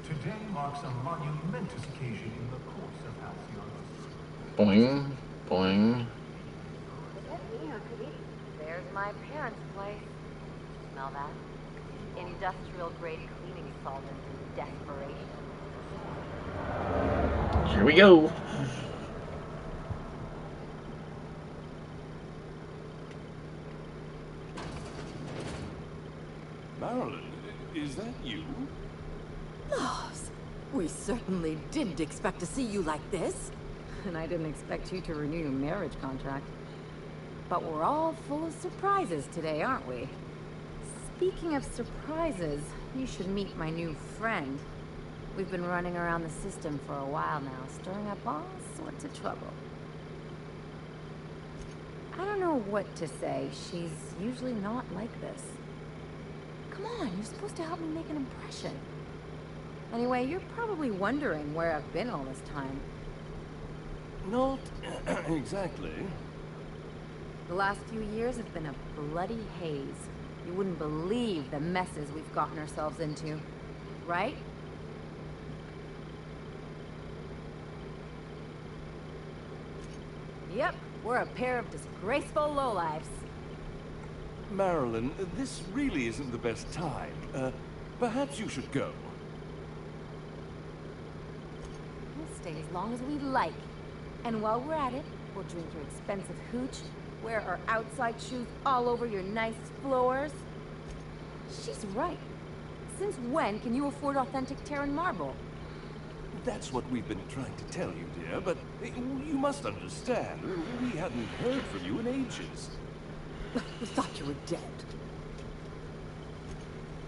today marks a monumentous occasion in the course of Halcyon's. Boing, boing. There's my parents' place. Smell that? Industrial-grade cleaning solvent in desperation. Here we go. Marilyn, is that you? Laws, we certainly didn't expect to see you like this. And I didn't expect you to renew your marriage contract. But we're all full of surprises today, aren't we? Speaking of surprises, you should meet my new friend. We've been running around the system for a while now, stirring up all sorts of trouble. I don't know what to say. She's usually not like this. Come on, you're supposed to help me make an impression. Anyway, you're probably wondering where I've been all this time. Not exactly. The last few years have been a bloody haze. You wouldn't believe the messes we've gotten ourselves into, right? Yep, we're a pair of disgraceful lowlifes. Marilyn, this really isn't the best time. Perhaps you should go. We'll stay as long as we like. And while we're at it, we'll drink your expensive hooch, wear our outside shoes all over your nice floors. She's right. Since when can you afford authentic Terran marble? That's what we've been trying to tell you, dear, but you must understand. We hadn't heard from you in ages. We thought you were dead.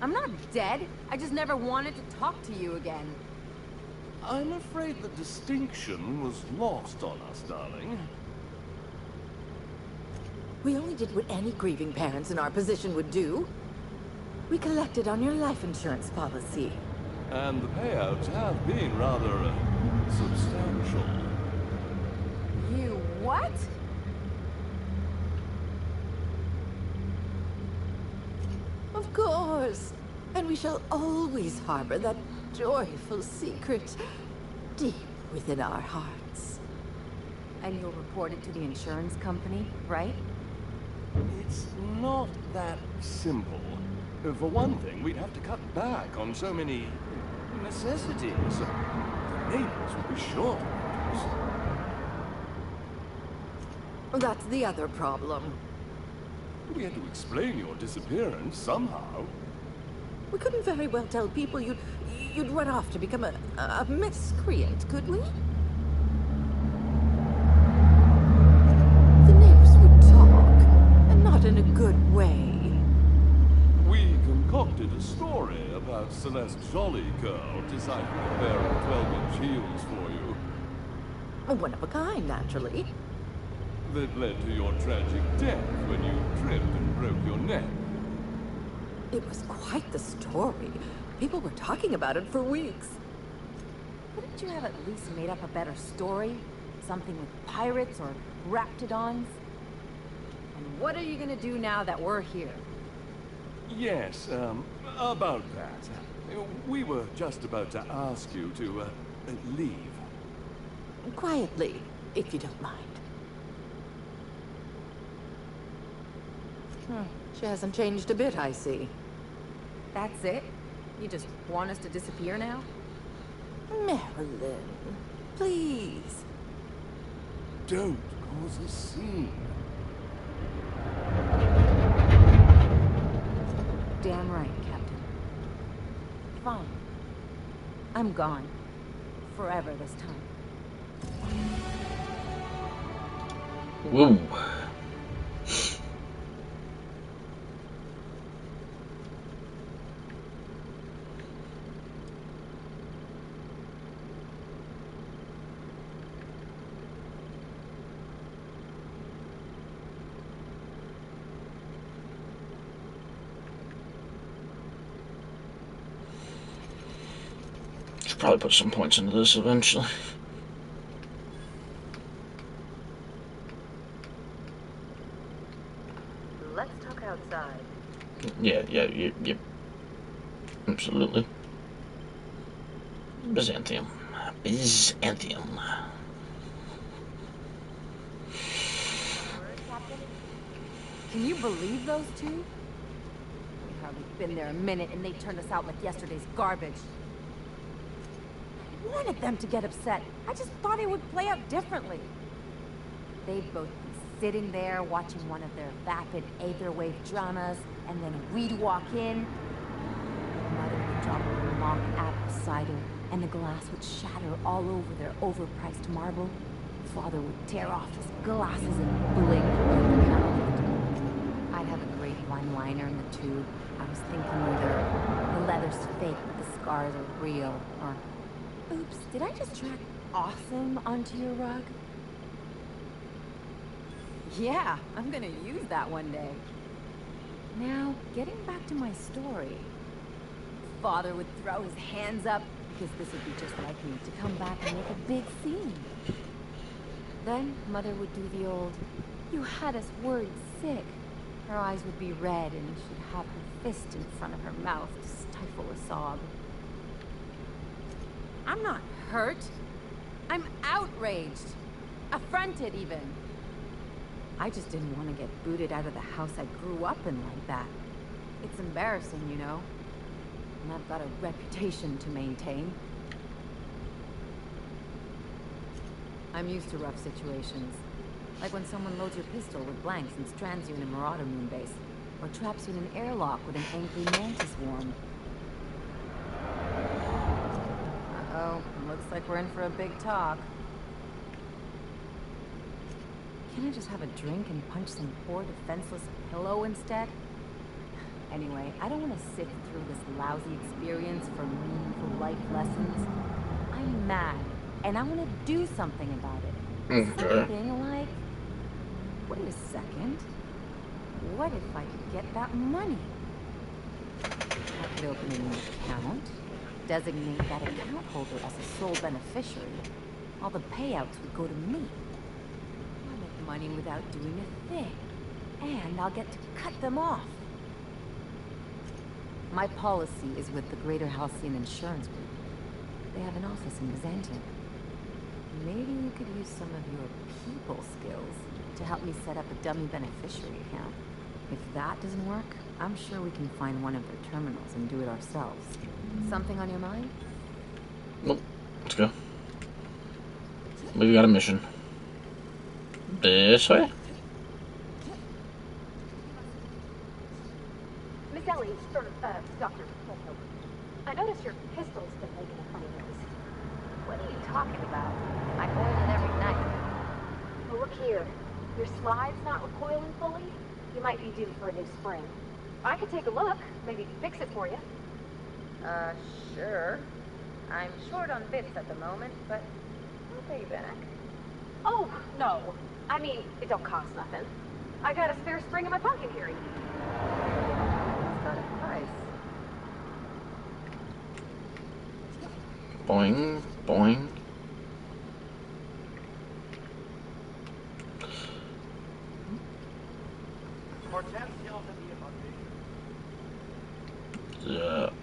I'm not dead. I just never wanted to talk to you again. I'm afraid the distinction was lost on us, darling. We only did what any grieving parents in our position would do. We collected on your life insurance policy. And the payouts have been rather substantial. You what? Of course. And we shall always harbor that joyful secret deep within our hearts. And you'll report it to the insurance company, right? It's not that simple. For one thing, we'd have to cut back on so many necessities. The neighbors would be sure to notice. That's the other problem. We had to explain your disappearance somehow. We couldn't very well tell people you'd run off to become a miscreant, could we? The neighbors would talk, and not in a good way. We concocted a story about Celeste Jollycurl deciding to wear 12-inch heels for you. One of a kind, naturally. That led to your tragic death when you tripped and broke your neck. It was quite the story. People were talking about it for weeks. Couldn't you have at least made up a better story? Something with pirates or raptidons? And what are you gonna do now that we're here? Yes, about that. We were just about to ask you to, leave. Quietly, if you don't mind. She hasn't changed a bit, I see. That's it? You just want us to disappear now? Marilyn, please. Don't cause a scene. Damn right, Captain. Fine. I'm gone. Forever this time. Whoa. Should probably put some points into this eventually. Let's talk outside. Yeah. Absolutely. Byzantium. Captain? Can you believe those two? We've hardly been there a minute and they turned us out like yesterday's garbage. I wanted them to get upset. I just thought it would play out differently. They'd both be sitting there watching one of their vapid aetherwave dramas, and then we'd walk in. Mother would drop her mock apple cider, and the glass would shatter all over their overpriced marble. Father would tear off his glasses and blink I'd have a grapevine liner in the tube. I was thinking either the leather's fake but the scars are real, or oops, did I just track awesome onto your rug? Yeah, I'm gonna use that one day. Now, getting back to my story. Father would throw his hands up, because this would be just what I need to come back and make a big scene. Then, Mother would do the old, "You had us worried sick." Her eyes would be red, and she'd have her fist in front of her mouth to stifle a sob. I'm not hurt. I'm outraged. Affronted, even. I just didn't want to get booted out of the house I grew up in like that. It's embarrassing, you know. And I've got a reputation to maintain. I'm used to rough situations. Like when someone loads your pistol with blanks and strands you in a Marauder moonbase, or traps you in an airlock with an angry mantis swarm. Uh-oh, looks like we're in for a big talk. Can't I just have a drink and punch some poor defenseless pillow instead? Anyway, I don't want to sift through this lousy experience for meaningful life lessons. I'm mad, and I want to do something about it. Something like... Wait a second. What if I could get that money? I could open a new account, designate that account holder as a sole beneficiary. All the payouts would go to me. I'll make money without doing a thing, and I'll get to cut them off. My policy is with the Greater Halcyon Insurance Group. They have an office in Byzantium. Maybe you could use some of your people skills to help me set up a dummy beneficiary account. If that doesn't work, I'm sure we can find one of their terminals and do it ourselves. Something on your mind? Nope. Let's go. We got a mission. This way? Miss Ellie, or, Dr. I noticed your pistol's been making a funny noise. What are you talking about? I oil it every night. Well, look here. Your slide's not recoiling fully. You might be due for a new spring. I could take a look, maybe fix it for you. Sure. I'm short on bits at the moment, but I'll pay you back. Oh, no. I mean, it don't cost nothing. I got a spare spring in my pocket here. It's got a price. Boing, boing.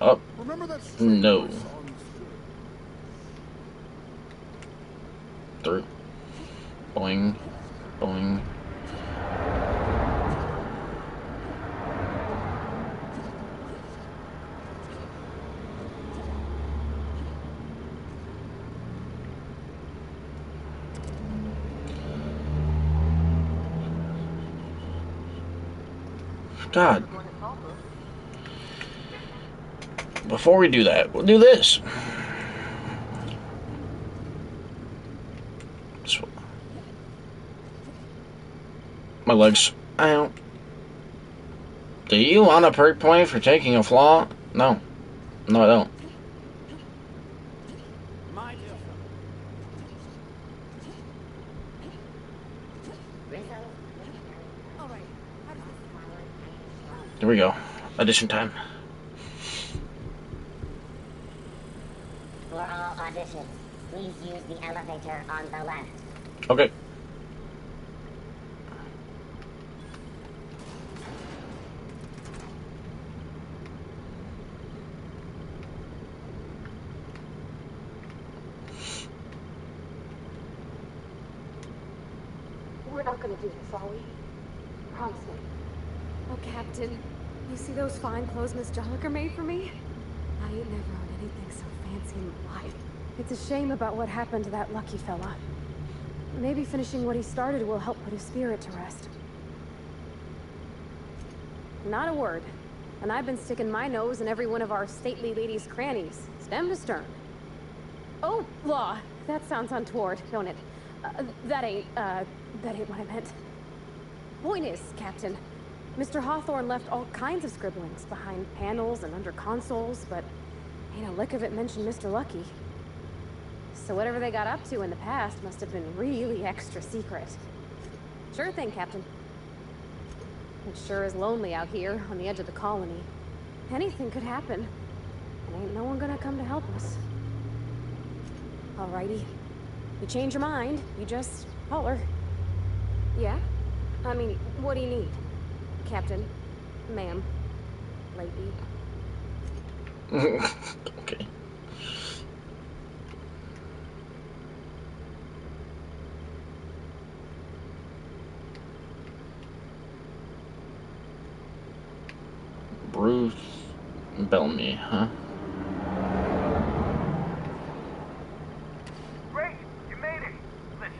Up. No. Through. Boing, boing. God. Before we do that, we'll do this. My legs. Ow. Do you want a perk point for taking a flaw? No. No, I don't. Here we go. Audition time. For all auditions, please use the elevator on the left. Okay. We're not gonna do this, are we? Promise me. Oh, Captain, you see those fine clothes Miss Jolliker made for me? I ain't never owned anything so fancy in my life. It's a shame about what happened to that lucky fella. Maybe finishing what he started will help put his spirit to rest. Not a word. And I've been sticking my nose in every one of our stately ladies' crannies, stem to stern. Oh, law. That sounds untoward, don't it? That ain't what I meant. Point is, Captain, Mr. Hawthorne left all kinds of scribblings behind panels and under consoles, but ain't a lick of it mentioned Mr. Lucky. So whatever they got up to in the past must have been really extra secret. Sure thing, Captain. It sure is lonely out here on the edge of the colony. Anything could happen, and ain't no one gonna come to help us. Alrighty. You change your mind, you just holler. Yeah? I mean, what do you need? Captain, ma'am, lady. Okay. Bruce Bellamy, huh? Great, you made it. Listen,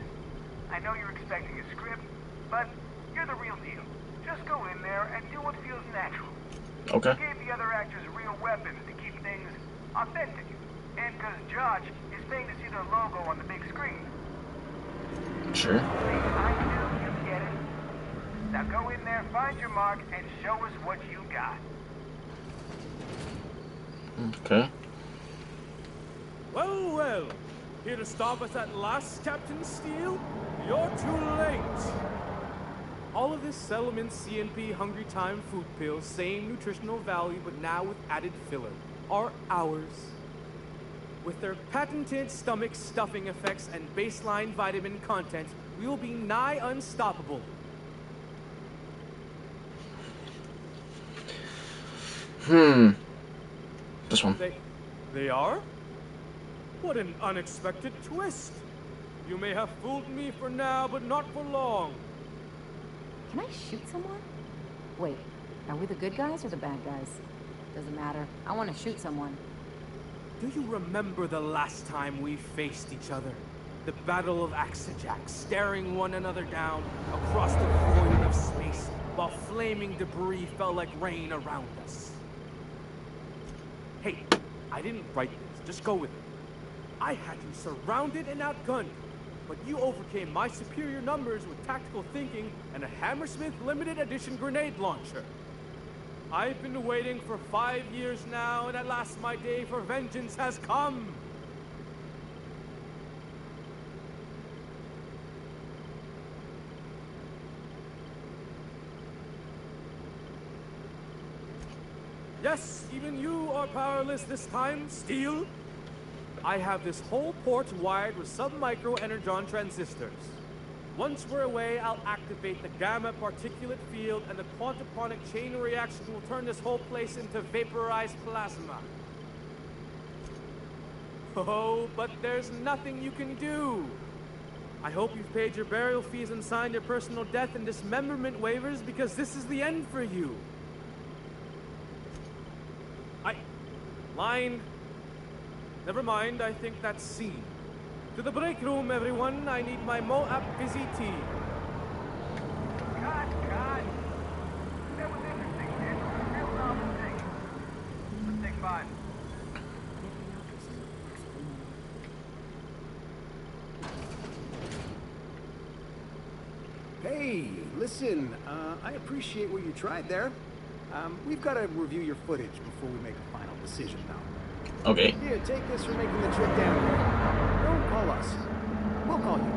know you're expecting a script, but you're the real deal. Just go in there and do what feels natural. Okay. We gave the other actors real weapons to keep things authentic. And because Josh is paying to see their logo on the big screen. Sure. I knew you'd get it. Now go in there, find your mark, and show us what you got. Okay. Well, well. Here to stop us at last, Captain Steele? You're too late. All of this Settlement CNP Hungry Time food pills, same nutritional value, but now with added filler, are ours. With their patented stomach stuffing effects and baseline vitamin content, we will be nigh unstoppable. This one. They are? What an unexpected twist. You may have fooled me for now, but not for long. Can I shoot someone? Wait, are we the good guys or the bad guys? Doesn't matter. I want to shoot someone. Do you remember the last time we faced each other? The Battle of Axejack, staring one another down across the void of space while flaming debris fell like rain around us. Hey, I didn't write this. Just go with it. I had you surrounded and outgunned, but you overcame my superior numbers with tactical thinking and a Hammersmith limited edition grenade launcher. I've been waiting for 5 years now, and at last my day for vengeance has come. Yes, even you are powerless this time, Steele. I have this whole port wired with sub-micro energon transistors. Once we're away, I'll activate the gamma particulate field, and the quantaponic chain reaction will turn this whole place into vaporized plasma. Oh, but there's nothing you can do. I hope you've paid your burial fees and signed your personal death and dismemberment waivers, because this is the end for you. Line. Never mind, I think that's scene. To the break room, everyone. I need my Moab Fizzy tea. God. That was interesting, man. Real novel thing. Let's take 5. Hey, listen, I appreciate what you tried there. We've got to review your footage before we make a final decision, though. Okay. Here, take this for making the trip down here. Don't call us. We'll call you.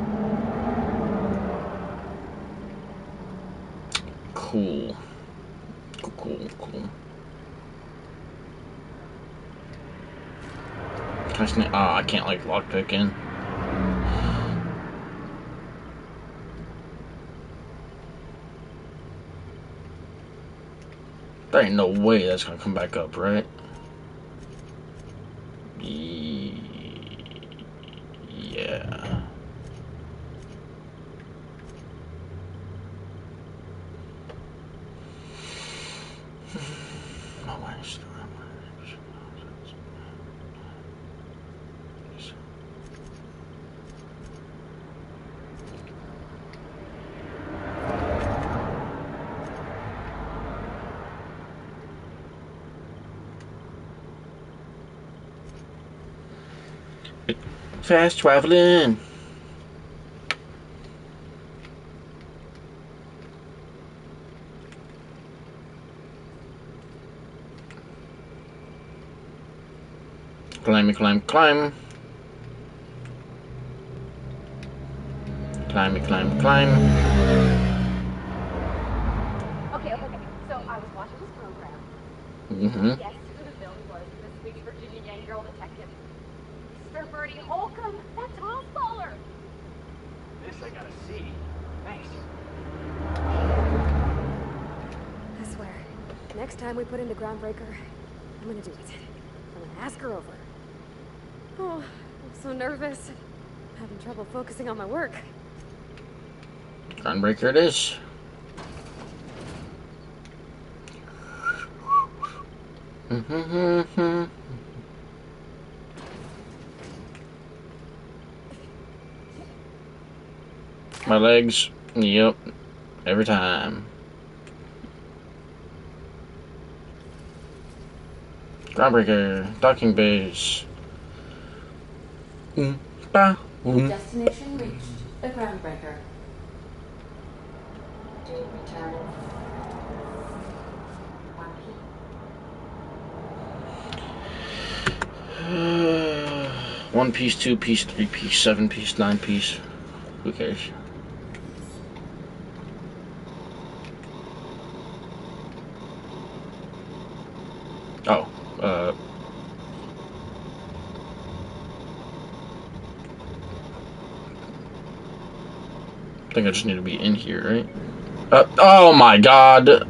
Cool. Can I sneak? I can't like lockpick in. There ain't no way that's gonna come back up, right? Yeah. Fast traveling. Climb. Climb. Okay. So I was watching this program. Yes, who the villain was, this big Virginia gang girl detective. Sir Bertie Holcomb, that's Tom Fowler. This I gotta see. Thanks. I swear, next time we put into Groundbreaker, I'm gonna do it. I'm gonna ask her over. Oh, I'm so nervous. I'm having trouble focusing on my work. Groundbreaker it is. My legs. Yep. Every time. Groundbreaker. Docking base. Destination reached. The Groundbreaker. Do return. 1 piece, 2 piece, 3 piece, 7 piece, 9 piece. Who cares? Oh, I think I just need to be in here, right? Oh my god!